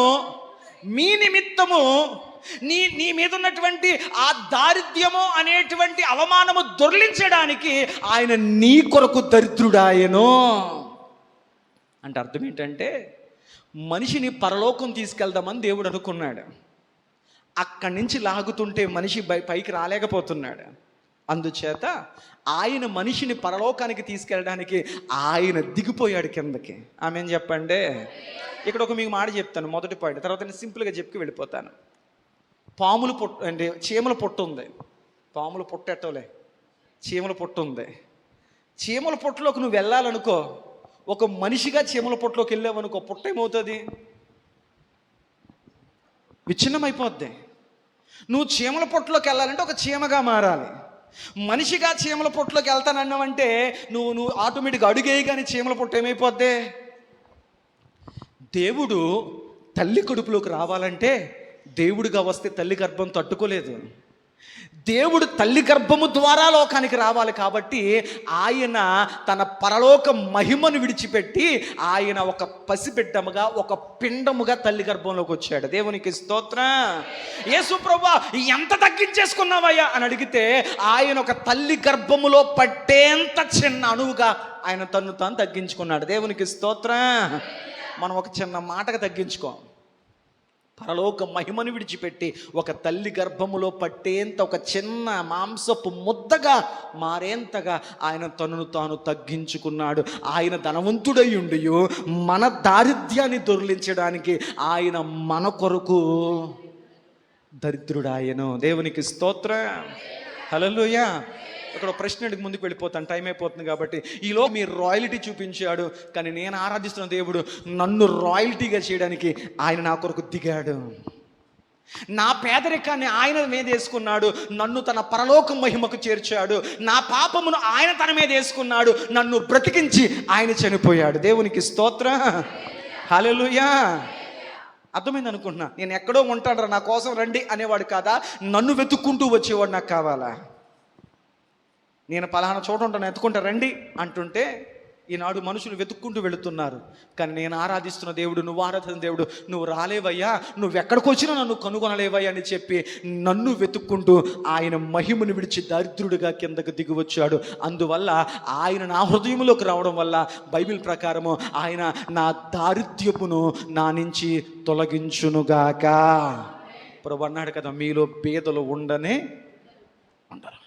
నీ మీద ఉన్నటువంటి ఆ దారిద్ర్యము అనేటువంటి అవమానము దొర్లించడానికి ఆయన నీ కొరకు దరిద్రుడాయను. అంటే అర్థం ఏంటంటే, మనిషిని పరలోకం తీసుకెళ్దామని దేవుడు అనుకున్నాడు. అక్కడి నుంచి లాగుతుంటే మనిషి పైకి రాలేకపోతున్నాడు. అందుచేత ఆయన మనిషిని పరలోకానికి తీసుకెళ్ళడానికి ఆయన దిగిపోయాడు కిందకి. ఆమె చెప్పండి. ఇక్కడ ఒక మీకు మాట చెప్తాను, మొదటి పాయింట్, తర్వాత నేను సింపుల్గా చెప్పి వెళ్ళిపోతాను. పాములు పొట్టు అంటే చీమల పొట్టు ఉంది. పాములు పొట్టెట్టలే, చీమల పొట్టు ఉంది. చీమల పొట్టులోకి నువ్వు వెళ్ళాలనుకో, ఒక మనిషిగా చీమల పొట్టులోకి వెళ్ళావనుకో, పొట్ట ఏమవుతుంది? విచ్ఛిన్నమైపోద్ది. నువ్వు చీమల పొట్టులోకి వెళ్ళాలంటే ఒక చీమగా మారాలి. మనిషిగా చీమల పొట్టులోకి వెళ్తానన్నావంటే నువ్వు ఆటోమేటిక్గా అడుగేయి, కానీ చీమల పొట్టు ఏమైపోద్ది? దేవుడు తల్లి కడుపులోకి రావాలంటే, దేవుడిగా వస్తే తల్లి గర్భం తట్టుకోలేదు. దేవుడు తల్లి గర్భము ద్వారా లోకానికి రావాలి. కాబట్టి ఆయన తన పరలోక మహిమను విడిచిపెట్టి ఆయన ఒక పసిబిడ్డముగా, ఒక పిండముగా తల్లి గర్భంలోకి వచ్చాడు. దేవునికి స్తోత్రం. యేసు ప్రభువా, ఎంత తగ్గించేసుకున్నావయ్యా అని అడిగితే, ఆయన ఒక తల్లి గర్భములో పట్టేంత చిన్న అణువుగా ఆయన తన్ను తాను తగ్గించుకున్నాడు. దేవునికి స్తోత్రం. మనం ఒక చిన్న మాటగా తగ్గించుకో, పరలోక మహిమను విడిచిపెట్టి ఒక తల్లి గర్భములో పట్టేంత ఒక చిన్న మాంసపు ముద్దగా మారేంతగా ఆయన తనను తాను తగ్గించుకున్నాడు. ఆయన ధనవంతుడై ఉండి మన దారిద్ర్యాన్ని దొర్లించడానికి ఆయన మన కొరకు దరిద్రుడాయను. దేవునికి స్తోత్రం. హల్లెలూయా. ఇక్కడ ప్రశ్న అడిగి ముందుకు వెళ్ళిపోతాను, టైం అయిపోతుంది కాబట్టి. ఈలో మీరు రాయల్టీ చూపించాడు, కానీ నేను ఆరాధిస్తున్న దేవుడు నన్ను రాయల్టీగా చేయడానికి ఆయన నా కొరకు దిగాడు. నా పేదరికాన్ని ఆయన మీద వేసుకున్నాడు, నన్ను తన పరలోక మహిమకు చేర్చాడు. నా పాపమును ఆయన తన మీద వేసుకున్నాడు, నన్ను బ్రతికించి ఆయన చనిపోయాడు. దేవునికి స్తోత్రం. హల్లెలూయా. అర్థమైంది అనుకుంటున్నా. నేను ఎక్కడో ఉంటాను, నా కోసం రండి అనేవాడు కాదా, నన్ను వెతుక్కుంటూ వచ్చేవాడు నాకు కావాలా. నేను పలానా చోట ఉంటాను, ఎత్తుకుంటా రండి అంటుంటే ఈనాడు మనుషులు వెతుక్కుంటూ వెళుతున్నారు. కానీ నేను ఆరాధిస్తున్న దేవుడు, నువ్వు ఆరాధిస్తున్న దేవుడు, నువ్వు రాలేవయ్యా, నువ్వు ఎక్కడికి వచ్చినా నన్ను కనుగొనలేవయ్యా అని చెప్పి నన్ను వెతుక్కుంటూ ఆయన మహిమను విడిచి దరిద్రుడిగా కిందకు దిగి వచ్చాడు. అందువల్ల ఆయన నా హృదయంలోకి రావడం వల్ల బైబిల్ ప్రకారము ఆయన నా దారిద్ర్యపును నా నుంచి తొలగించునుగాక. ప్రభు అన్నాడు కదా, మీలో పేదలు ఉండనే ఉండరు.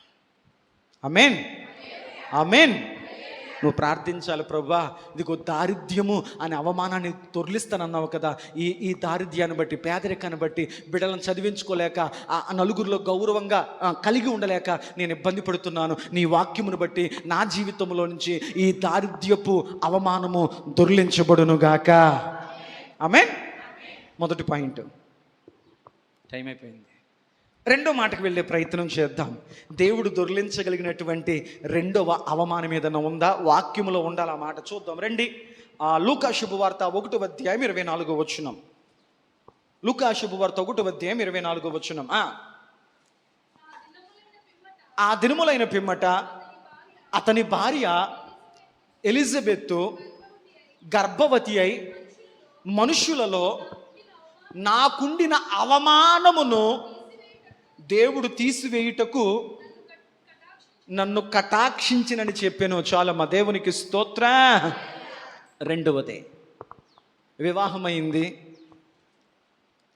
ఆమేన్, ఆమేన్. నువ్వు ప్రార్థించాలి, ప్రభువా ఇదిగో దారిద్ర్యము అనే అవమానాన్ని తొర్లిస్తానన్నావు కదా. ఈ దారిద్ర్యాన్ని బట్టి, పేదరికాన్ని బట్టి, బిడ్డలను చదివించుకోలేక, నలుగురిలో గౌరవంగా కలిగి ఉండలేక నేను ఇబ్బంది పడుతున్నాను. నీ వాక్యమును బట్టి నా జీవితంలో నుంచి ఈ దారిద్ర్యపు అవమానము దొర్లించబడునుగాక. ఆమేన్. మొదటి పాయింట్. టైం అయిపోయింది. రెండో మాటకు వెళ్ళే ప్రయత్నం చేద్దాం. దేవుడు దొర్లించగలిగినటువంటి రెండవ అవమానం ఏదైనా ఉందా? వాక్యములో ఉండాలి. ఆ మాట చూద్దాం రండి. లూకా శుభవార్త 1వ అధ్యాయం 24వ వచనం. లూకా శుభవార్త 1వ అధ్యాయం 24వ వచనం. ఆ దినములైన పిమ్మట అతని భార్య ఎలిజబెత్ గర్భవతి అయి మనుష్యులలో నాకుండిన అవమానమును దేవుడు తీసివేయుటకు నన్ను కటాక్షించినని చెప్పాను. చాలమ్మా, దేవునికి స్తోత్ర. రెండవది, వివాహమైంది,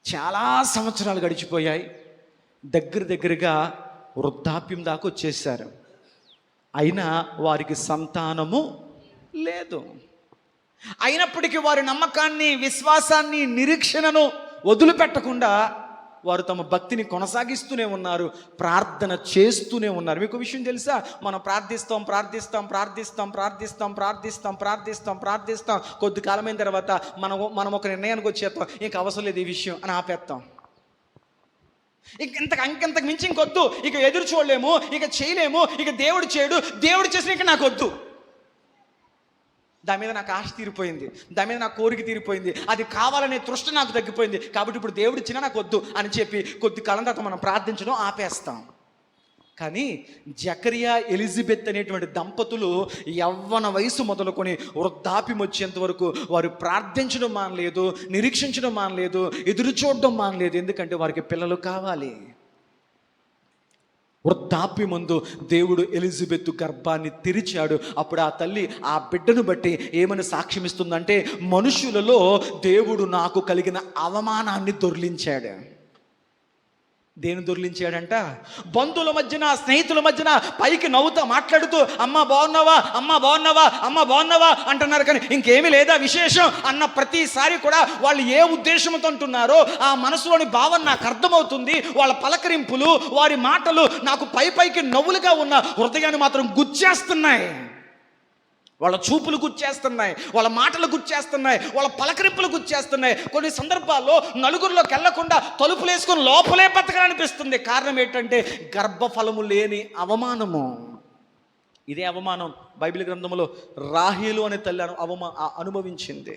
చాలా సంవత్సరాలు గడిచిపోయాయి, దగ్గరగా వృద్ధాప్యం దాకా వచ్చేసారు. అయినా వారికి సంతానము లేదు. అయినప్పటికీ వారి నమ్మకాన్ని, విశ్వాసాన్ని, నిరీక్షణను వదిలిపెట్టకుండా వారు తమ భక్తిని కొనసాగిస్తూనే ఉన్నారు, ప్రార్థన చేస్తూనే ఉన్నారు. మీకు విషయం తెలుసా, మనం ప్రార్థిస్తాం కొద్ది కాలమైన తర్వాత మనం ఒక నిర్ణయానికి వచ్చేస్తాం, ఇంక అవసరం లేదు ఈ విషయం అని ఆపేస్తాం. ఇంకెంతకు మించి ఇంకొద్దు, ఇక ఎదురు చూడలేము, ఇక చేయలేము, ఇక దేవుడు చేయడు, దేవుడు చేసిన ఇక నాకు వద్దు, దాని మీద నాకు ఆశ తీరిపోయింది, దాని మీద నాకు కోరిక తీరిపోయింది, అది కావాలనే తృష్ట నాకు తగ్గిపోయింది, కాబట్టి ఇప్పుడు దేవుడు ఇచ్చినా నాకు వద్దు అని చెప్పి కొద్ది కాలం తర్వాత మనం ప్రార్థించడం ఆపేస్తాం. కానీ జకరియా, ఎలిజబెత్ అనేటువంటి దంపతులు యవ్వన వయసు మొదలుకొని వృద్ధాప్యం వచ్చేంత వరకు వారు ప్రార్థించడం మానలేదు, నిరీక్షించడం మానలేదు, ఎదురు చూడడం మానలేదు. ఎందుకంటే వారికి పిల్లలు కావాలి. వృద్ధాప్యమందు దేవుడు ఎలిజబెత్ గర్భాన్ని తెరిచాడు. అప్పుడు ఆ తల్లి ఆ బిడ్డను బట్టి ఏమని సాక్ష్యమిస్తుందంటే, మనుషులలో దేవుడు నాకు కలిగిన అవమానాన్ని దొర్లించాడు. దేని దొర్లించాడంట? బంధువుల మధ్యన, స్నేహితుల మధ్యన పైకి నవ్వుతా మాట్లాడుతూ అమ్మ బాగున్నావా అంటున్నారు, కానీ ఇంకేమీ లేదా విశేషం అన్న ప్రతిసారి కూడా వాళ్ళు ఏ ఉద్దేశంతో అంటున్నారో ఆ మనసులోని భావన నాకు అర్థమవుతుంది. వాళ్ళ పలకరింపులు, వారి మాటలు నాకు పైకి నవ్వులుగా ఉన్న హృదయాన్ని మాత్రం గుచ్చేస్తున్నాయి. వాళ్ళ చూపులు గుచ్చేస్తున్నాయి, వాళ్ళ మాటలు గుచ్చేస్తున్నాయి, వాళ్ళ పలకరింపులు గుచ్చేస్తున్నాయి. కొన్ని సందర్భాల్లో నలుగురిలోకి వెళ్లకుండా తలుపులు వేసుకొని లోపలే బతకాలనిపిస్తుంది. కారణం ఏంటంటే గర్భఫలము లేని అవమానము. ఇదే అవమానం బైబిల్ గ్రంథంలో రాహేలు అనే తల్లి అనుభవించింది.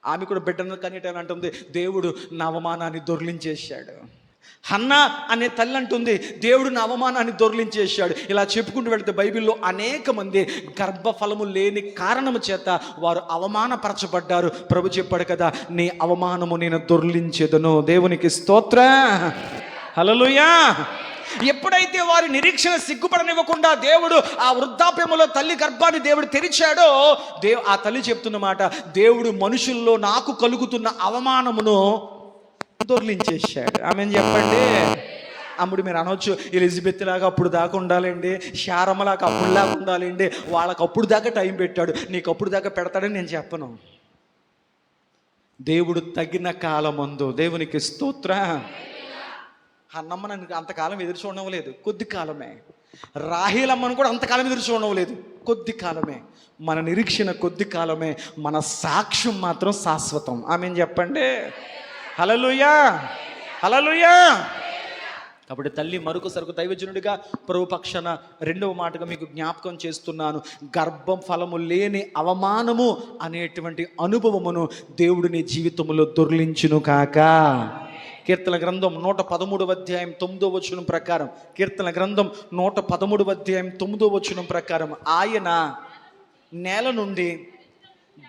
ఆమె కూడా బిడ్డను కనేటని అంటుంది, దేవుడు నా అవమానాన్ని దొర్లించేశాడు. హన్నా అనే తల్లి అంటుంది, దేవుడు నా అవమానాన్ని దొర్లించేశాడు. ఇలా చెప్పుకుంటూ వెళితే బైబిల్లో అనేక మంది గర్భఫలము లేని కారణము చేత వారు అవమానపరచబడ్డారు. ప్రభు చెప్పాడు కదా, నీ అవమానము నేను దొర్లించేదను. దేవునికి స్తోత్రం, హల్లెలూయా. ఎప్పుడైతే వారి నిరీక్షణ సిగ్గుపడనివ్వకుండా దేవుడు ఆ వృద్ధాప్యములో తల్లి గర్భాన్ని దేవుడు తెరిచాడో, ఆ తల్లి చెప్తున్నమాట, దేవుడు మనుషుల్లో నాకు కలుగుతున్న అవమానమును దొర్లించేశాడు. ఆమెను చెప్పండి. అప్పుడు మీరు అనవచ్చు, ఎలిజబెత్ లాగా అప్పుడు దాకా ఉండాలండి, శారమ్మలాగా అప్పుడులాగా ఉండాలండి, వాళ్ళకు అప్పుడు దాకా టైం పెట్టాడు, నీకు అప్పుడు దాకా పెడతాడని నేను చెప్పను. దేవుడు తగిన కాలమందు, దేవునికి స్తోత్రం. అన్నమ్మ నన్ను అంతకాలం ఎదురు చూడడం లేదు, కొద్ది కాలమే. రాహేలమ్మను కూడా అంతకాలం ఎదురు చూడడం లేదు, కొద్ది కాలమే. మన నిరీక్షణ కొద్ది కాలమే, మన సాక్ష్యం మాత్రం శాశ్వతం. ఆమెను చెప్పండి. హల్లెలూయా, హల్లెలూయా. కాబట్టి తల్లి మరొకసారి దైవజనుడిగా ప్రభు పక్షాన రెండవ మాటగా మీకు జ్ఞాపకం చేస్తున్నాను, గర్భం ఫలము లేని అవమానము అనేటువంటి అనుభవమును దేవుడు నీ జీవితంలో దొర్లించును కాక. కీర్తన గ్రంథం 113వ అధ్యాయం 9వ వచనం ప్రకారం, కీర్తన గ్రంథం 113వ అధ్యాయం 9వ వచనం ప్రకారం, ఆయన నేల నుండి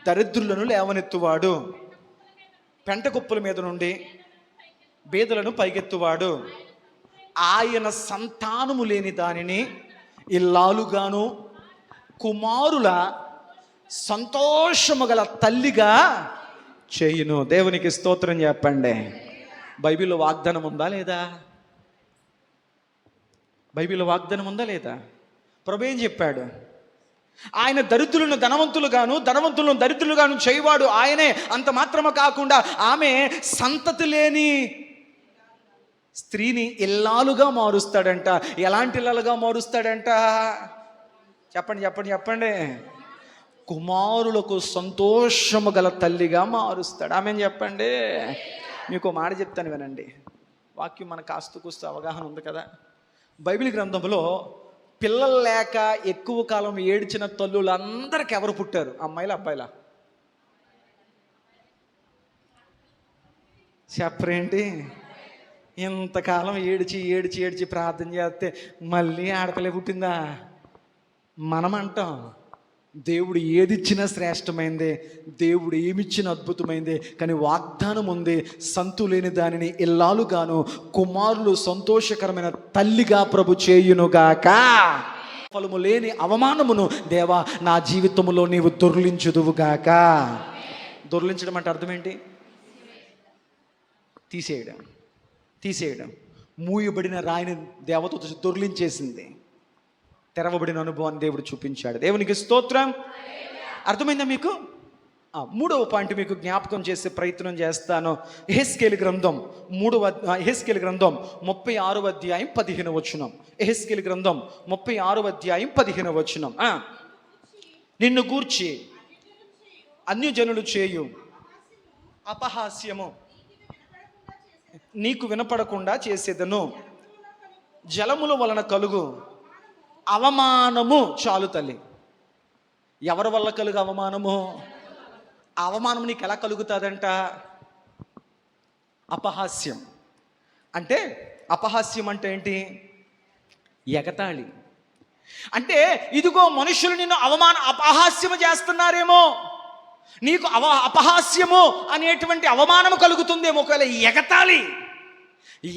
దరిద్రులను లేవనెత్తువాడు, పెంట కుప్పల మీద నుండి బేదలను పైకెత్తువాడు. ఆయన సంతానము లేని దానిని ఇల్లాలుగాను, కుమారుల సంతోషము గల తల్లిగా చేయును. దేవునికి స్తోత్రం చెప్పండి. బైబిల్లో వాగ్దానం ఉందా లేదా? బైబిల్లో వాగ్దానం ఉందా లేదా? ప్రభు ఏం చెప్పాడు? ఆయన దరిద్రులను ధనవంతులుగాను, ధనవంతులను దరిద్రులుగాను చేయవాడు ఆయనే. అంత మాత్రమే కాకుండా ఆమె సంతతి లేని స్త్రీని ఇల్లాలుగా మారుస్తాడంట. ఎలాంటి ఇల్లాలుగా మారుస్తాడంట? చెప్పండి. కుమారులకు సంతోషము గల తల్లిగా మారుస్తాడు. ఆమెను చెప్పండి. మీకు మాట చెప్తాను వినండి. వాక్యం మనకు కాస్త కూస్తూ అవగాహన ఉంది కదా. బైబిల్ గ్రంథంలో పిల్లలు లేక ఎక్కువ కాలం ఏడ్చిన తల్లులందరికీ ఎవరు పుట్టారు? అమ్మాయిలా అబ్బాయిలా? చెప్పరేంటి? ఇంతకాలం ఏడ్చి ప్రార్థన చేస్తే మళ్ళీ ఆడపిల్ల పుట్టిందా? మనం అంటాం, దేవుడు ఏదిచ్చినా శ్రేష్టమైందే, దేవుడు ఏమిచ్చినా అద్భుతమైందే. కానీ వాగ్దానం ఉంది, సంతు లేని దానిని ఇల్లాలుగాను, కుమారులు సంతోషకరమైన తల్లిగా ప్రభు చేయునుగాక. ఫలము లేని అవమానమును దేవా నా జీవితంలో నీవు దొర్లించుదువుగాక. దొర్లించడం అంటే అర్థం ఏంటి? తీసేయడం. మూయబడిన రాయిని దేవత దొర్లించేసింది. తెరవబడిన అనుభవాన్ని దేవుడు చూపించాడు. దేవునికి స్తోత్రం. అర్థమైందా మీకు? మూడవ పాయింట్ మీకు జ్ఞాపకం చేసే ప్రయత్నం చేస్తాను. యెహెజ్కేలు గ్రంథం 36వ అధ్యాయం 15వ వచనం. యెహెజ్కేలు గ్రంథం 36వ అధ్యాయం 15వ వచనం. నిన్ను గూర్చి అన్యజనులు చేయు అపహాస్యము నీకు వినపడకుండా చేసేదను, జలముల వలన కలుగు అవమానము చాలు తల్లి. ఎవరి వల్ల కలుగు అవమానము? అవమానం నీకు ఎలా కలుగుతుందంట? అపహాస్యం అంటే, అపహాస్యం అంటే ఏంటి? ఎగతాళి. అంటే ఇదిగో మనుషులు నిన్ను అపహాస్యము చేస్తున్నారేమో, నీకు అపహాస్యము అనేటువంటి అవమానము కలుగుతుందేమో. ఒకవేళ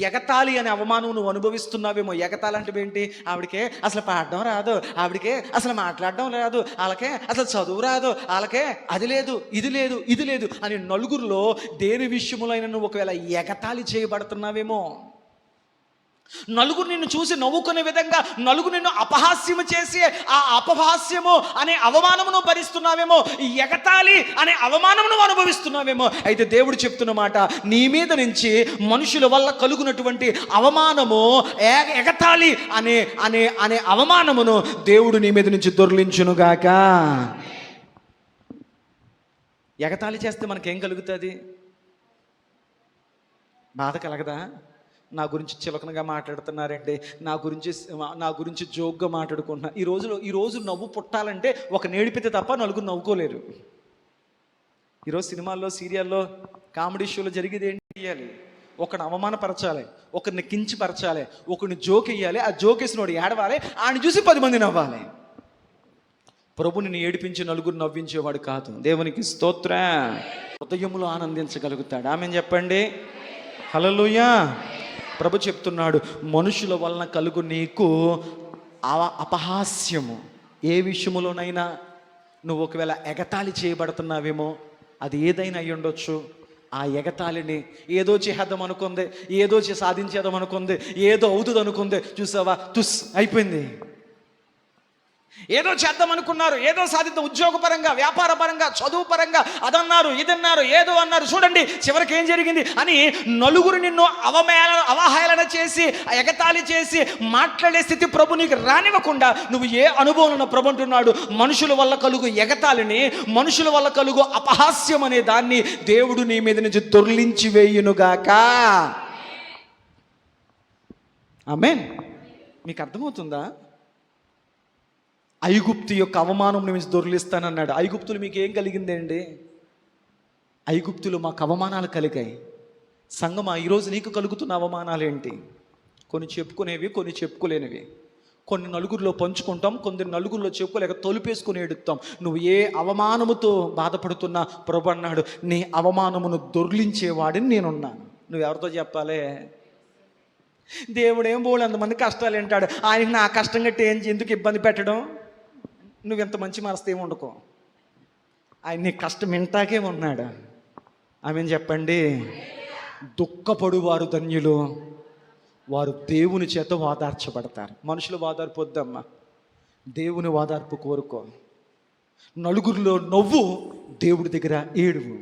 ఎగతాళి అనే అవమానం నువ్వు అనుభవిస్తున్నావేమో. ఎగతాళి అంటే ఏంటి? ఆవిడకే అసలు పాడడం రాదు, ఆవిడకే అసలు మాట్లాడడం రాదు, వాళ్ళకే అసలు చదువు రాదు, వాళ్ళకే అది లేదు ఇది లేదు అని నలుగురిలో దేని విషయములైన నువ్వు ఒకవేళ ఎగతాళి చేయబడుతున్నావేమో. నలుగురు నిన్ను చూసి నవ్వుకునే విధంగా నలుగురు నిన్ను అపహాస్యము చేసి ఆ అపహాస్యము అనే అవమానమును భరిస్తున్నావేమో, ఎగతాళి అనే అవమానమును అనుభవిస్తున్నావేమో. అయితే దేవుడు చెప్తున్న మాట, నీ మీద నుంచి మనుషుల వల్ల కలుగునటువంటి అవమానము, ఎగతాళి అనే అనే అనే అవమానమును దేవుడు నీ మీద నుంచి దొర్లించునుగాక. ఎగతాళి చేస్తే మనకేం కలుగుతుంది? బాధ కలగదా? నా గురించి చిలకనగా మాట్లాడుతున్నారంటే, నా గురించి జోక్గా మాట్లాడుకుంటున్నా. ఈరోజు నవ్వు పుట్టాలంటే ఒక నేడిపితే తప్ప నలుగురు నవ్వుకోలేరు. ఈరోజు సినిమాల్లో, సీరియల్లో, కామెడీ షోలో జరిగేది ఏంటి? చేయాలి, ఒకరిని అవమానపరచాలి, ఒకరిని కించిపరచాలి, ఒకరిని జోక్ వేయాలి, ఆ జోక్ వేసినోడు ఏడవాలి, ఆయన చూసి 10 మంది నవ్వాలి. ప్రభుని ఏడిపించి నలుగురు నవ్వించేవాడు కాదు. దేవునికి స్తోత్రం. హృదయములో ఆనందించగలుగుతాడు. ఆమెన్ చెప్పండి. హల్లెలూయా. ప్రభు చెప్తున్నాడు, మనుషుల వలన కలుగు నీకు అపహాస్యము. ఏ విషయములోనైనా నువ్వు ఒకవేళ ఎగతాళి చేయబడుతున్నావేమో, అది ఏదైనా అయ్యి ఉండొచ్చు. ఆ ఎగతాళిని ఏదో చేద్దాం అనుకుంది, ఏదో సాధించేద్దాం అనుకుంది, ఏదో అవుతుంది అనుకుంది, చూసావా తుస్ అయిపోయింది. ఏదో చేద్దాం అనుకున్నారు, ఏదో సాధిద్దాం, ఉద్యోగపరంగా, వ్యాపార పరంగా, చదువు పరంగా, అదన్నారు ఇదన్నారు, ఏదో అన్నారు, చూడండి చివరికి ఏం జరిగింది అని నలుగురు నిన్ను అవహేళన చేసి, ఎగతాళి చేసి మాట్లాడే స్థితి ప్రభు నీకు రానివ్వకుండా నువ్వు ఏ అనుభవం ప్రభు అంటున్నాడు, మనుషుల వల్ల కలుగు ఎగతాళిని, మనుషుల వల్ల కలుగు అపహాస్యం అనే దాన్ని దేవుడు నీ మీద నుంచి దొర్లించి వేయునుగాక. ఆమేన్. మీకు అర్థమవుతుందా? ఐగుప్తు యొక్క అవమానం నుంచి దొర్లిస్తానన్నాడు. ఐగుప్తులు మీకు ఏం కలిగిందండి? ఐగుప్తులు మాకు అవమానాలు కలిగాయి. సంగమా, ఈరోజు నీకు కలుగుతున్న అవమానాలు ఏంటి? కొన్ని చెప్పుకునేవి, కొన్ని చెప్పుకోలేనివి. కొన్ని నలుగురిలో పంచుకుంటాం, కొన్ని నలుగురిలో చెప్పుకోలేక తొలిపేసుకుని ఎడుతాం. నువ్వు ఏ అవమానముతో బాధపడుతున్నా ప్రభు అన్నాడు, నీ అవమానమును దొర్లించేవాడిని నేనున్నాను. నువ్వెవరితో చెప్పాలి? దేవుడు ఏం పోలే అంతమంది కష్టాలు ఏంటాడు, ఆయనకి నా కష్టం గట్టి ఎందుకు ఇబ్బంది పెట్టడం? నువ్వెంత మంచి మనసు ఏమి వండుకో, ఆయన నీ కష్టం వింటాకే ఉన్నాడు. ఆమెను చెప్పండి. దుఃఖపడు వారు ధన్యులు, వారు దేవుని చేత వాదార్చబడతారు. మనుషులు వాదార్పు వద్దమ్మా, దేవుని వాదార్పు కోరుకో. నలుగురిలో నవ్వు, దేవుడి దగ్గర ఏడువు.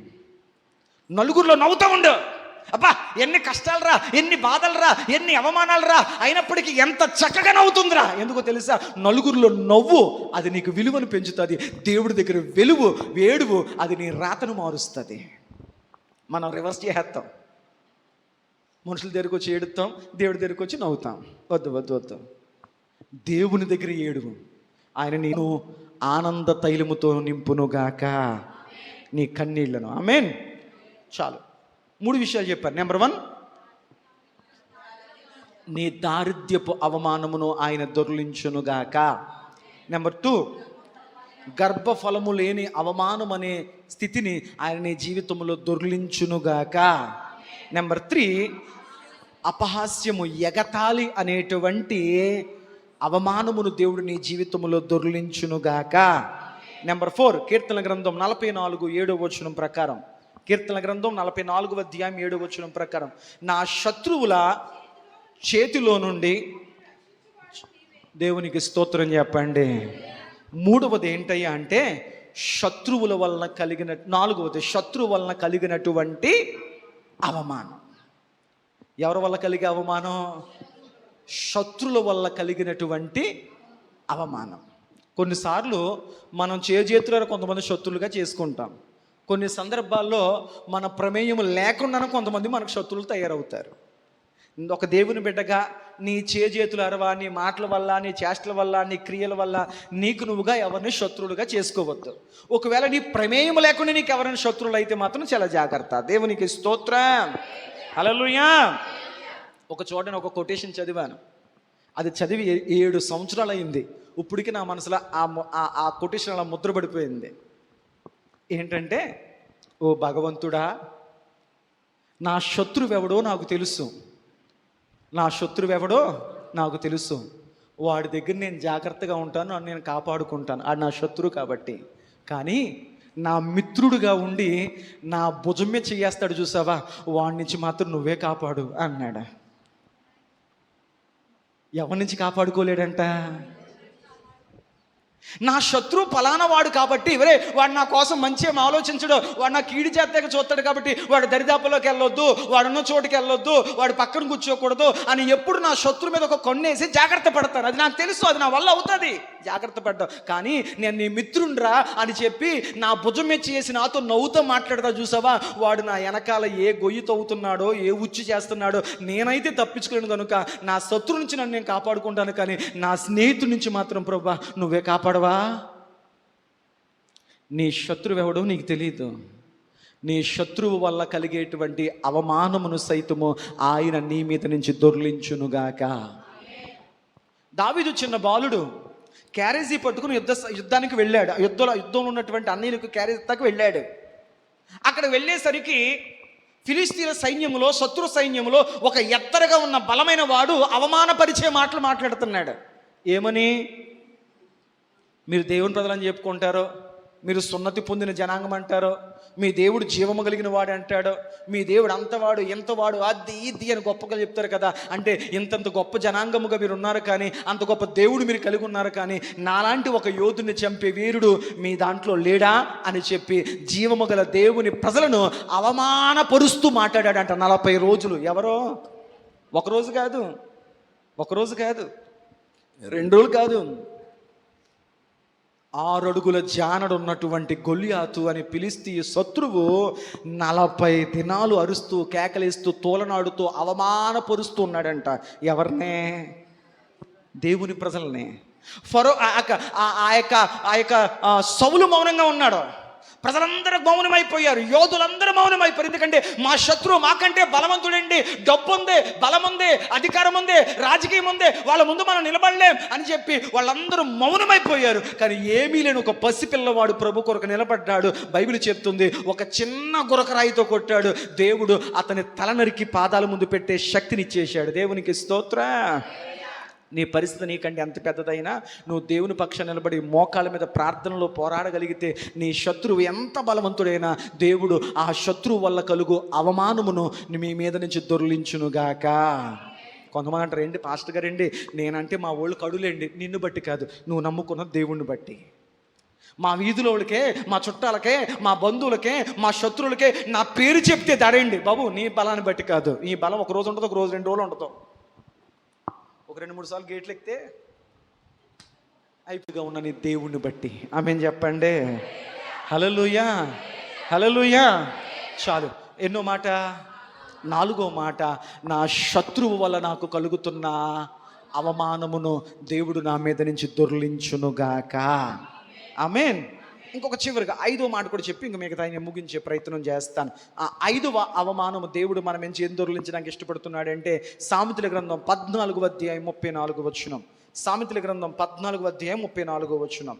నలుగురిలో నవ్వుతూ ఉండు. అబ్బా ఎన్ని కష్టాలు రా, ఎన్ని బాధలు రా, ఎన్ని అవమానాలు రా, అయినప్పటికీ ఎంత చక్కగా నవ్వుతుందిరా. ఎందుకో తెలుసా? నలుగురిలో నవ్వు అది నీకు విలువను పెంచుతుంది. దేవుడి దగ్గర వేడువు అది నీ రాతను మారుస్తుంది. మనం రివర్స్ చేస్తాం. మనుషుల దగ్గరికి వచ్చి ఏడుతాం, దేవుడి దగ్గరికి వచ్చి నవ్వుతాం. వద్దు. దేవుని దగ్గర ఏడువు. ఆయన నేను ఆనంద తైలముతో నింపునుగాక నీ కన్నీళ్లను. ఆమేన్. చాలు, 3 విషయాలు చెప్పారు. నెంబర్ 1, నీ దారిద్ర్యపు అవమానమును ఆయన దొర్లించునుగాక. నెంబర్ 2, గర్భఫలము లేని అవమానం అనే స్థితిని ఆయన నీ జీవితంలో దొర్లించునుగాక. నెంబర్ 3, అపహాస్యము, ఎగతాళి అనేటువంటి అవమానమును దేవుడు నీ జీవితంలో దొర్లించునుగాక. నెంబర్ 4, కీర్తన గ్రంథం 44:7 ప్రకారం, కీర్తన గ్రంథం 44వ అధ్యాయం 7 ప్రకారం, నా శత్రువుల చేతిలో నుండి, దేవునికి స్తోత్రం చెప్పండి. 3వది ఏంటయ్యా అంటే, శత్రువుల వలన కలిగిన, నాలుగవది శత్రువు వలన కలిగినటువంటి అవమానం. ఎవరి వల్ల కలిగే అవమానం? శత్రువుల వల్ల కలిగినటువంటి అవమానం. కొన్నిసార్లు మనం చేతులారా కొంతమంది శత్రువులుగా చేసుకుంటాం. కొన్ని సందర్భాల్లో మన ప్రమేయం లేకుండానే కొంతమంది మనకు శత్రువులు తయారవుతారు. ఒక దేవుని బిడ్డగా నీ చేతులారా, నీ మాటల వల్ల, నీ చేష్టల వల్ల, నీ క్రియల వల్ల నీకు నువ్వుగా ఎవరిని శత్రువులుగా చేసుకోవద్దు. ఒకవేళ నీ ప్రమేయం లేకుండా నీకు ఎవరైనా శత్రువులు అయితే మాత్రం చాలా జాగ్రత్త. దేవునికి స్తోత్రం, హల్లెలూయా. ఒక చోట ఒక కొటేషన్ చదివాను. అది చదివి 7 సంవత్సరాలు అయింది. ఇప్పటికి నా మనసులో ఆ కొటేషన్ అలా ముద్రపడిపోయింది. ఏంటంటే, ఓ భగవంతుడా, నా శత్రువెవడో నాకు తెలుసు, నా శత్రువెవడో నాకు తెలుసు, వాడి దగ్గర నేను జాగ్రత్తగా ఉంటాను, నన్ను నేను కాపాడుకుంటాను, ఆడు నా శత్రువు కాబట్టి. కానీ నా మిత్రుడుగా ఉండి నా భుజమే చేయేస్తాడు చూసావా, వాడి నుంచి మాత్రం నువ్వే కాపాడు అన్నాడు. ఎవరి నుంచి కాపాడుకోలేడంట? నా శత్రువు ఫలానా వాడు కాబట్టి, వాడు నా కోసం మంచి ఏం ఆలోచించడు, వాడు నా కీడి చేతగా చూస్తాడు కాబట్టి వాడు దరిదాపులోకి వెళ్ళొద్దు, వాడున్న చోటుకి వెళ్ళొద్దు, వాడు పక్కన కూర్చోకూడదు అని ఎప్పుడు నా శత్రువు మీద ఒక కొన్నేసి జాగ్రత్త పడతాను. అది నాకు తెలుసు, అది నా వల్ల అవుతుంది, జాగ్రత్త పడ్డా. కానీ నేను నీ మిత్రుండ్రా అని చెప్పి నా భుజం మెచ్చి చేసి నాతో నవ్వుతో మాట్లాడతా చూసావా, వాడు నా వెనకాల ఏ గొయ్యి తవ్వుతున్నాడో, ఏ ఉచ్చు చేస్తున్నాడో నేనైతే తప్పించుకోలేను కనుక నా శత్రువు నుంచి నన్ను నేను కాపాడుకుంటాను, కానీ నా స్నేహితుడి నుంచి మాత్రం ప్రభువా నువ్వే కాపాడవా. నీ శత్రువు ఎవడో నీకు తెలియదు. నీ శత్రువు వల్ల కలిగేటువంటి అవమానమును సైతము ఆయన నీ మీద నుంచి దొర్లించునుగాక. దావీదు చిన్న బాలుడు క్యారేజీ పట్టుకుని యుద్ధానికి వెళ్ళాడు. యుద్ధంలో ఉన్నటువంటి అన్నయ్యలకు క్యారేజీ దాకా వెళ్ళాడు. అక్కడ వెళ్ళేసరికి ఫిలిస్తీన్ల సైన్యంలో, శత్రు సైన్యంలో ఒక ఎత్తరగా ఉన్న బలమైన వాడు అవమానపరిచే మాటలు మాట్లాడుతున్నాడు. ఏమని? మీరు దేవుని ప్రజలని చెప్పుకుంటారో, మీరు సున్నతి పొందిన జనాంగం అంటారో, మీ దేవుడు జీవము కలిగిన వాడు అంటాడు, మీ దేవుడు అంతవాడు ఎంతవాడు అది ఇది అని గొప్పగా చెప్తారు కదా. అంటే ఇంతంత గొప్ప జనాంగముగా మీరు ఉన్నారు, కానీ అంత గొప్ప దేవుడు మీరు కలిగి ఉన్నారు, కానీ నాలాంటి ఒక యోధుని చంపే వీరుడు మీ దాంట్లో లేడా అని చెప్పి జీవము గల దేవుని ప్రజలను అవమానపరుస్తూ మాట్లాడాడంట 40 రోజులు. ఎవరో? ఒకరోజు కాదు, 2 రోజులు కాదు, 6 అడుగుల జానడు ఉన్నటువంటి గొల్లియాతు అని ఫిలిస్తీయ శత్రువు 40 దినాలు అరుస్తూ, కేకలేస్తూ, తోలనాడుతూ, అవమానపరుస్తూ ఉన్నాడంట. ఎవరినే? దేవుని ప్రజల్ని. ఫరో ఆ యొక్క సౌలు మౌనంగా ఉన్నాడు. ప్రజలందరూ మౌనమైపోయారు, యోధులందరూ మౌనమైపోయారు. ఎందుకంటే మా శత్రువు మాకంటే బలవంతుడండి, డబ్బు ఉంది, బలం ఉంది, అధికారం ఉంది, రాజకీయం ఉంది, వాళ్ళ ముందు మనం నిలబడలేం అని చెప్పి వాళ్ళందరూ మౌనమైపోయారు. కానీ ఏమీ లేని ఒక పసిపిల్లవాడు ప్రభు కొరకు నిలబడ్డాడు. బైబిల్ చెప్తుంది, ఒక చిన్న గురకరాయితో కొట్టాడు, దేవుడు అతని తల నరికి పాదాల ముందు పెట్టే శక్తిని ఇచ్చేశాడు. దేవునికి స్తోత్రం. నీ పరిస్థితి నీకంటే ఎంత పెద్దదైనా నువ్వు దేవుని పక్షాన నిలబడి మోకాళ్ళ మీద ప్రార్థనలో పోరాడగలిగితే నీ శత్రువు ఎంత బలవంతుడైనా దేవుడు ఆ శత్రువు వల్ల కలుగు అవమానమును మీ మీద నుంచి దొర్లించునుగాక. కొంతమంది అంటారు, ఏంటి పాస్టర్ గారండి, నేనంటే మా వాళ్ళు కడులేండి. నిన్ను బట్టి కాదు, నువ్వు నమ్ముకున్న దేవుణ్ణి బట్టి. మా వీధులకే, మా చుట్టాలకే, మా బంధువులకే, మా శత్రువులకే నా పేరు చెప్తే దాడండి బాబు. నీ బలాన్ని బట్టి కాదు. ఈ బలం ఒక రోజు ఉండదు, ఒక రోజు 2 రోజులు ఉండదు, ఒక 2-3 సార్లు గేట్లు ఎక్కితే అయిపోగా ఉన్న నీ దేవుణ్ణి బట్టి. ఆమేన్ చెప్పండి. హల్లెలూయా, హల్లెలూయా. చాలు. ఎన్నో మాట? 4వ మాట, నా శత్రువు వల్ల నాకు కలుగుతున్న అవమానమును దేవుడు నా మీద నుంచి దొర్లించునుగాక. ఆమేన్. ఇంకొక చివరిగా 5వ మాట కూడా చెప్పి ఇంక మిగతా ఆయన ముగించే ప్రయత్నం చేస్తాను. ఆ 5వ అవమానము దేవుడు మన నుంచి ఏం దొర్లించడానికి ఇష్టపడుతున్నాడు అంటే, సామెతల గ్రంథం 14వ అధ్యాయం 34వ వచనం. సామెతల గ్రంథం 14వ అధ్యాయం 34వ వచనం.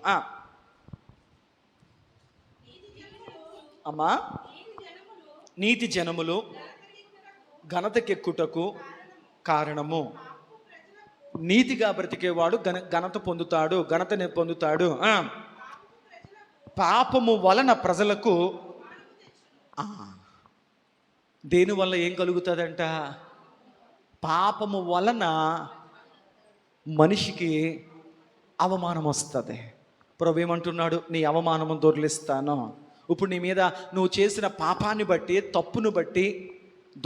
అమ్మా, నీతి జనములు ఘనతకెక్కుటకు కారణము. నీతిగా బ్రతికేవాడు ఘనత పొందుతాడు, ఘనతని పొందుతాడు. పాపము వలన ప్రజలకు దేనివల్ల ఏం కలుగుతుందంట? పాపము వలన మనిషికి అవమానం వస్తుంది. ప్రభు ఏమంటున్నాడు, నీ అవమానము దొర్లిస్తాను. ఇప్పుడు నీ మీద నువ్వు చేసిన పాపాన్ని బట్టి, తప్పును బట్టి,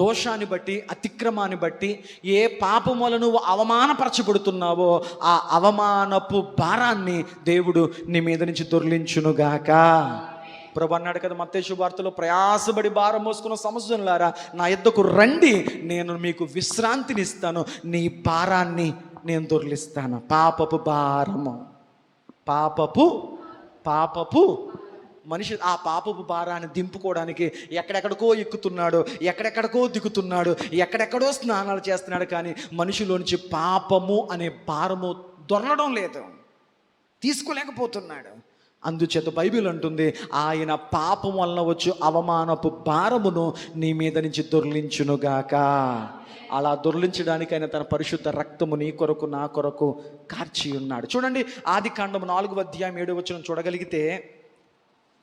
దోషాన్ని బట్టి, అతిక్రమాన్ని బట్టి, ఏ పాపం వల్ల నువ్వు అవమానపరచబడుతున్నావో ఆ అవమానపు భారాన్ని దేవుడు నీ మీద నుంచి దొర్లించునుగాక. ప్రభు అన్నాడు కదా మత్తయి శుభవార్తలో, ప్రయాసపడి భారం మోసుకున్న సమస్యలారా నా యొద్దకు రండి, నేను మీకు విశ్రాంతిని ఇస్తాను, నీ భారాన్ని నేను దొర్లిస్తాను. పాపపు భారము, పాపపు మనిషి ఆ పాపపు భారాన్ని దింపుకోవడానికి ఎక్కడెక్కడికో ఎక్కుతున్నాడు, ఎక్కడెక్కడికో దిగుతున్నాడు, ఎక్కడెక్కడో స్నానాలు చేస్తున్నాడు, కానీ మనిషిలోంచి పాపము అనే భారము దొరలడం లేదు, తీసుకోలేకపోతున్నాడు. అందుచేత బైబిల్ అంటుంది, ఆయన పాపం వలన వచ్చు అవమానపు భారమును నీ మీద నుంచి దొర్లించునుగాక. అలా దొర్లించడానికి ఆయన తన పరిశుద్ధ రక్తము నీ కొరకు నా కొరకు కార్చి ఉన్నాడు. చూడండి, ఆదికాండం 4వ అధ్యాయం 7వ వచనం చూడగలిగితే,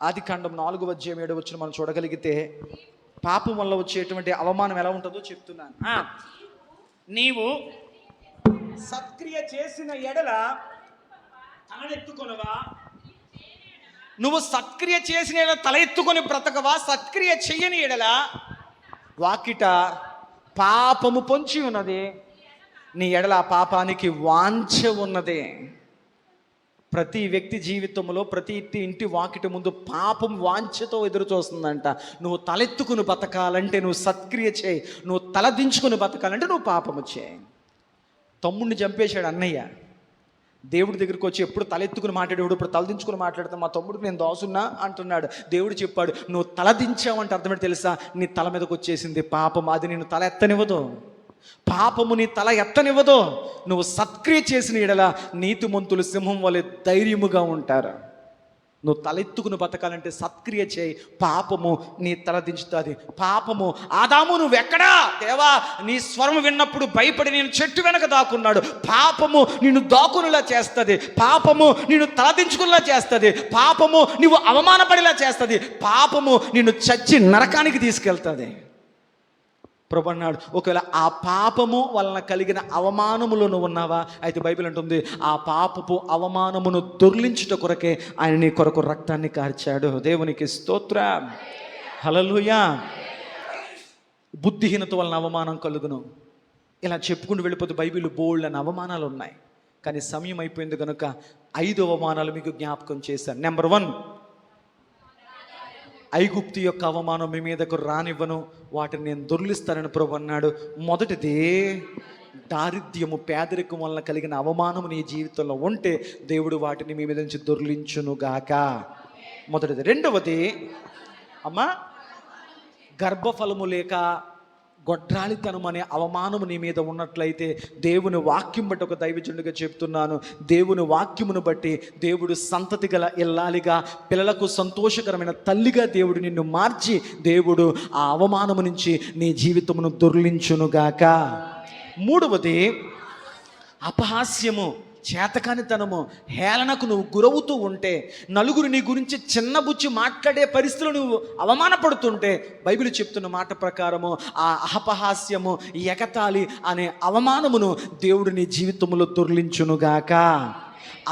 ఆదికాండం 4వ అధ్యాయం 7వ వచనం మనం చూడగలిగితే పాపం వల్ల వచ్చేటువంటి అవమానం ఎలా ఉంటుందో చెప్తున్నాను. నీవు సత్క్రియ చేసిన ఎడల తలెత్తుకొనవా, నువ్వు సత్క్రియ చేసిన ఎడల తల ఎత్తుకొని బ్రతకవా, సత్క్రియ చెయ్యని ఎడల వాకిట పాపము పొంచి ఉన్నది, నీ ఎడల ఆ పాపానికి వాంఛ ఉన్నది. ప్రతి వ్యక్తి జీవితంలో ప్రతి ఇంటి వాకిట ముందు పాపం వాంఛతో ఎదురు చూస్తుందంట. నువ్వు తలెత్తుకుని బతకాలంటే నువ్వు సత్క్రియ చేయి, నువ్వు తల దించుకుని బతకాలంటే నువ్వు పాపము చేయి. తమ్ముడిని చంపేశాడు అన్నయ్య, దేవుడి దగ్గరికి వచ్చి ఎప్పుడు తలెత్తుకుని మాట్లాడేవాడు, ఇప్పుడు తలదించుకుని మాట్లాడితే మా తమ్ముడికి నేను దోసున్నా అంటున్నాడు. దేవుడు చెప్పాడు, నువ్వు తలదించావంటే అర్థమేంటి తెలుసా, నీ తల మీదకి వచ్చేసింది పాపం, అది నేను తల ఎత్తనివ్వదు, పాపము నీ తల ఎత్తనివ్వదు. నువ్వు సత్క్రియ చేసిన ఎడల నీతిమంతులు సింహం వలె ధైర్యముగా ఉంటారు. నువ్వు తలెత్తుకుని బతకాలంటే సత్క్రియ చేయి, పాపము నీ తల దించుతుంది. పాపము, ఆదాము నువ్వెక్కడా దేవా, నీ స్వరం విన్నప్పుడు భయపడి నేను చెట్టు వెనక దాక్కున్నాడు. పాపము నిన్ను దాకునిలా చేస్తుంది, పాపము నిన్ను తలదించుకునేలా చేస్తుంది, పాపము నువ్వు అవమానపడేలా చేస్తుంది, పాపము నిన్ను చచ్చి నరకానికి తీసుకెళ్తుంది. ప్రభు అన్నాడు, ఒకవేళ ఆ పాపము వలన కలిగిన అవమానములో నువ్వు ఉన్నావా, అయితే బైబిల్ అంటుంది ఆ పాపపు అవమానమును దొర్లించుట కొరకే ఆయన నీ కొరకు రక్తాన్ని కార్చాడు. దేవునికి స్తోత్రం, హల్లెలూయా. బుద్ధిహీనత వలన అవమానం కలుగును, ఇలా చెప్పుకుంటూ వెళ్ళిపోతే బైబిల్ బోల్డ్ అని అవమానాలు ఉన్నాయి. కానీ సమయం అయిపోయింది కనుక 5 అవమానాలు మీకు జ్ఞాపకం చేశాను. నెంబర్ 1, ఐగుప్తు యొక్క అవమానం మీ మీదకు రానివ్వను, వాటిని నేను దొర్లిస్తానని ప్రభు అన్నాడు. మొదటిది, దారిద్ర్యము, పేదరికం వలన కలిగిన అవమానము నీ జీవితంలో ఉంటే దేవుడు వాటిని మీ మీద నుంచి దొర్లించునుగాక. మొదటిది. రెండవది, అమ్మా, గర్భఫలము లేక గొడ్రాలితనం అనే అవమానము నీ మీద ఉన్నట్లయితే దేవుని వాక్యం బట్టి ఒక దైవజనుడిగా చెప్తున్నాను, దేవుని వాక్యమును బట్టి దేవుడు సంతతి గల ఇల్లాలిగా, పిల్లలకు సంతోషకరమైన తల్లిగా దేవుడు నిన్ను మార్చి దేవుడు ఆ అవమానము నుంచి నీ జీవితమును దొర్లించునుగాక. మూడవది, అపహాస్యము, చేతకానితనము, హేళనకు నువ్వు గురవుతూ ఉంటే, నలుగురు నీ గురించి చిన్నబుచ్చి మాట్లాడే పరిస్థితులు నువ్వు అవమానపడుతుంటే, బైబిల్ చెప్తున్న మాట ప్రకారము ఆ అపహాస్యము, ఎగతాళి అనే అవమానమును దేవుడు నీ జీవితంలో దొర్లించునుగాక.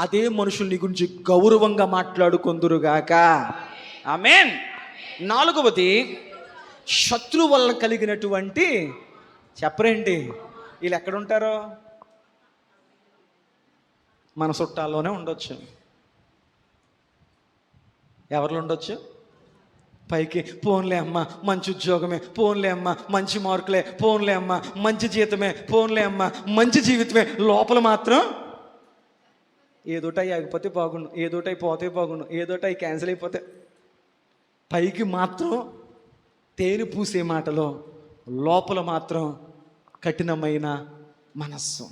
అదే మనుషులు నీ గురించి గౌరవంగా మాట్లాడుకొందురుగాక. ఆమేన్. నాలుగవది, శత్రువు వల్ల కలిగినటువంటి, చెప్పరేంటి వీళ్ళు ఎక్కడుంటారో, మన చుట్టాల్లోనే ఉండొచ్చు. ఎవరిలో ఉండొచ్చు? పైకి పోన్లే అమ్మ మంచి ఉద్యోగమే, పోన్లే అమ్మ మంచి మార్కులే, పోన్లే అమ్మ మంచి జీతమే, పోన్లే అమ్మ మంచి జీవితమే, లోపల మాత్రం ఏదోటై ఆగిపోతే బాగుండు, ఏదోటై పోతే బాగుండు, ఏదోటై క్యాన్సిల్ అయిపోతే. పైకి మాత్రం తేనె పూసే మాటలో, లోపల మాత్రం కఠినమైన మనస్సు.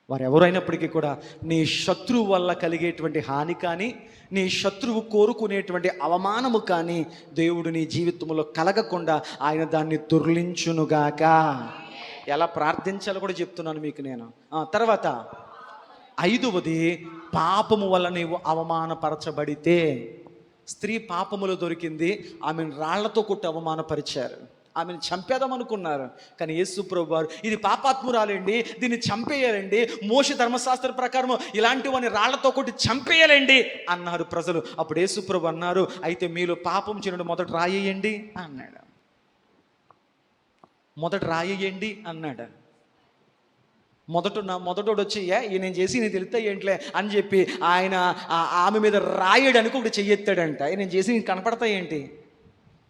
వారు ఎవరైనప్పటికీ కూడా నీ శత్రువు వల్ల కలిగేటువంటి హాని కానీ, నీ శత్రువు కోరుకునేటువంటి అవమానము కానీ దేవుడు నీ జీవితంలో కలగకుండా ఆయన దాన్ని దొర్లించునుగాక. ఎలా ప్రార్థించాలో కూడా చెప్తున్నాను మీకు నేను. తర్వాత 5వది, పాపము వల్ల నీవు అవమానపరచబడితే. స్త్రీ పాపములో దొరికింది, ఆమెను రాళ్లతో కొట్టి అవమానపరిచారు. ఆమెను చంపేద్దాం అనుకున్నారు. కానీ యేసు ప్రభు వారు ఇది పాపాత్మురాలండి, దీన్ని చంపేయాలండి, మోషే ధర్మశాస్త్ర ప్రకారం ఇలాంటివన్నీ రాళ్లతో కొట్టి చంపేయాలండి అన్నారు ప్రజలు. అప్పుడు యేసు ప్రభు అన్నారు, అయితే మీలో పాపం చేయడం మొదట రాయేయండి అన్నాడు. మొదట రాయేయండి అన్నాడు. మొదటోడు వచ్చి నేను చేసి నేను తెలుస్తా ఏంట్లే అని చెప్పి ఆయన ఆమె మీద రాయడానికి ఒకటి చెయ్యెత్తాడంట. నేను చేసి నీకు కనపడతా ఏంటి,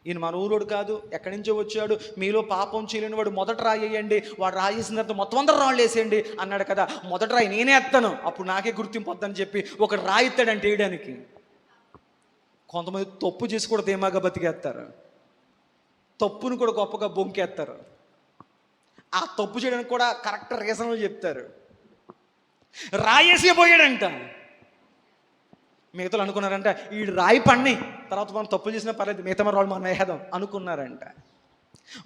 ఈయన మన ఊరోడు కాదు, ఎక్కడి నుంచో వచ్చాడు, మీలో పాపం చేయలేని వాడు మొదట రాయేయండి, వాడు రాయేసిన తర్వాత మొత్తం అందరూ రాళ్ళు వేసేయండి అన్నాడు కదా. మొదట రాయి నేనే ఎత్తాను, అప్పుడు నాకే గుర్తింపు వద్దని చెప్పి ఒక రాయి ఎత్తాడంటే వేయడానికి. కొంతమంది తప్పు చేసి కూడా ధీమాగా బతికేస్తారు, తప్పును కూడా గొప్పగా బొంకేస్తారు, ఆ తప్పు చేయడానికి కూడా కరెక్ట్ రీజన్లు చెప్తారు. రాయేసి పోయాడంట. మిగతాలు అనుకున్నారంట ఈ రాయి పన్ని తర్వాత మనం తప్పులు చేసినా పర్లేదు, మిగతా మన వాళ్ళు మనం వేద్దాం అనుకున్నారంట.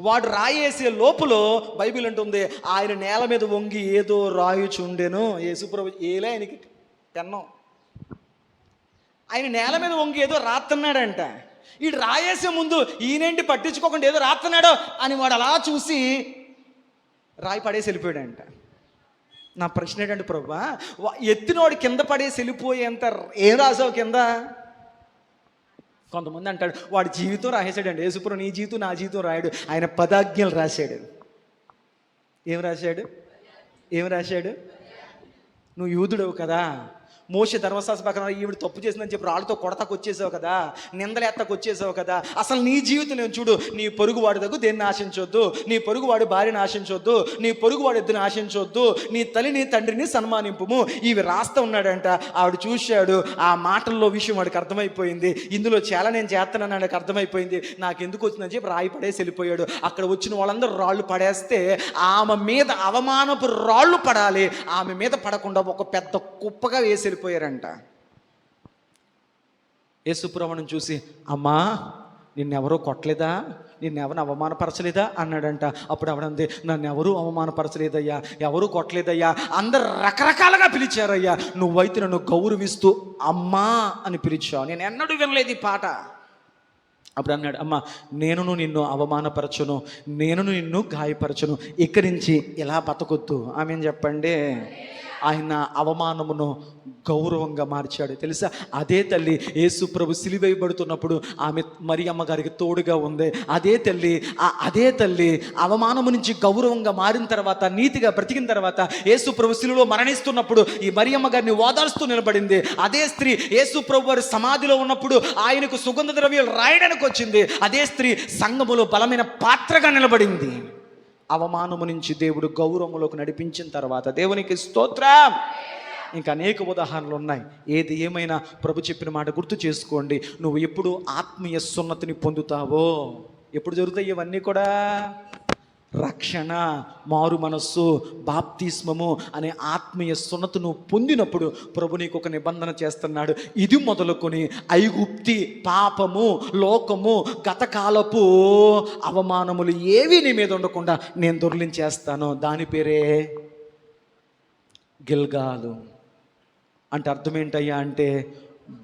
వాడు రాయేసే లోపల బైబిల్ అంటుంది ఆయన నేల మీద వంగి ఏదో రాయుచుండెను. యేసుప్రభు ఏలే ఆయనకి పెన్నం, ఆయన నేల మీద వంగి ఏదో రాస్తున్నాడంట. ఈ రాయేసే ముందు ఈయనేంటి పట్టించుకోకుండా ఏదో రాస్తున్నాడో అని వాడు అలా చూసి రాయి పడేసి వెళ్ళిపోయాడంట. నా ప్రశ్న ఏంటంటే ప్రభా, ఎత్తినోడు కింద పడేసి వెళ్ళిపోయేంత ఏం రాసావు కింద? కొంతమంది అంటాడు వాడి జీవితం రాసేసాడండి. యేసుప్రభు నీ జీవితం నా జీవితం రాయడు, ఆయన 10 ఆజ్ఞలు రాశాడు. ఏం రాశాడు? నువ్వు యూదుడవు కదా, మోషే ధర్మశాస్త్ర ప్రకారం ఈవిడ తప్పు చేసిందని చెప్పి రాళ్ళతో కొడతాకు వచ్చేసావు కదా, నిందలేత్తకు వచ్చేసావు కదా. అసలు నీ జీవితం నేను చూడు, నీ పొరుగువాడి దగ్గర దేన్ని ఆశించొద్దు, నీ పొరుగువాడి భార్యని ఆశించొద్దు, నీ పొరుగువాడి ఎద్దుని ఆశించొద్దు, నీ తల్లిని తండ్రిని సన్మానింపుము, ఇవి రాస్తా ఉన్నాడంట. ఆవిడ చూశాడు, ఆ మాటల్లో విషయం వాడికి అర్థమైపోయింది, ఇందులో చాలా నేను చేస్తానని వాడికి అర్థమైపోయింది. నాకు ఎందుకు వచ్చిందని చెప్పి రాయి పడేసి వెళ్ళిపోయాడు. అక్కడ వచ్చిన వాళ్ళందరూ రాళ్ళు పడేస్తే ఆమె మీద అవమానపు రాళ్ళు పడాలి, ఆమె మీద పడకుండా ఒక పెద్ద కుప్పగా వేసి వెళ్ళిపోయారంట. యేసుప్రభుని చూసి అమ్మా నిన్నెవరూ కొట్టలేదా, నిన్నెవరు అవమానపరచలేదా అన్నాడంట. అప్పుడు ఆవిడంది నన్ను ఎవరూ అవమానపరచలేదయ్యా, ఎవరూ కొట్టలేదయ్యా, అందరు రకరకాలుగా పిలిచారయ్యా, నువ్వైతే నన్ను గౌరవిస్తూ అమ్మా అని పిలిచావు, నేను ఎన్నడూ వినలేదు ఈ పాట. అప్పుడు అన్నాడు అమ్మ నేను నిన్ను అవమానపరచును, నేను నిన్ను గాయపరచును, ఇక్కడి నుంచి ఇలా బతకొద్దు. ఆమెను చెప్పండి. ఆయన అవమానమును గౌరవంగా మార్చాడు. తెలుసా, అదే తల్లి యేసు ప్రభు సిలువేయబడుతున్నప్పుడు ఆమె మరియమ్మ గారికి తోడుగా ఉంది. అదే తల్లి అవమానము నుంచి గౌరవంగా మారిన తర్వాత, నీతిగా బ్రతికిన తర్వాత, యేసు ప్రభు సిలువలో మరణిస్తున్నప్పుడు ఈ మరియమ్మ గారిని ఓదార్స్తూ నిలబడింది. అదే స్త్రీ యేసు ప్రభు వారి సమాధిలో ఉన్నప్పుడు ఆయనకు సుగంధ ద్రవ్యాలు రాయడానికి వచ్చింది. అదే స్త్రీ సంఘములో బలమైన పాత్రగా నిలబడింది. అవమానము నుంచి దేవుడు గౌరవములోకి నడిపించిన తర్వాత దేవునికి స్తోత్రం. ఇంకా అనేక ఉదాహరణలు ఉన్నాయి. ఏది ఏమైనా ప్రభు చెప్పిన మాట గుర్తు చేసుకోండి. నువ్వు ఎప్పుడు ఆత్మీయ సున్నతిని పొందుతావో, ఎప్పుడు జరుగుతాయి ఇవన్నీ కూడా? రక్షణ, మారు మనస్సు, బాప్తిస్మము అనే ఆత్మీయ సున్నతు నువ్వు పొందినప్పుడు ప్రభు నీకు ఒక నిబంధన చేస్తున్నాడు. ఇది మొదలుకొని ఐగుప్తి పాపము, లోకము, గతకాలపు అవమానములు ఏవి నీ మీద ఉండకుండా నేను దొర్లించేస్తాను. దాని పేరే గిల్గాలు. అంటే అర్థం ఏంటయ్యా అంటే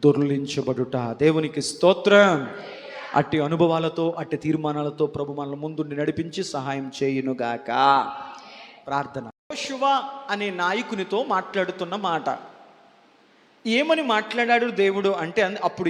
దొర్లించబడుట. దేవునికి స్తోత్రం. అట్టి అనుభవాలతో, అట్టి తీర్మానాలతో ప్రభు మనల్ని ముందుండి నడిపించి సహాయం చేయునుగాక. ప్రార్థన. యోషువ అనే నాయకునితో మాట్లాడుతున్న మాట. ఏమని మాట్లాడాడు దేవుడు అంటే, అప్పుడు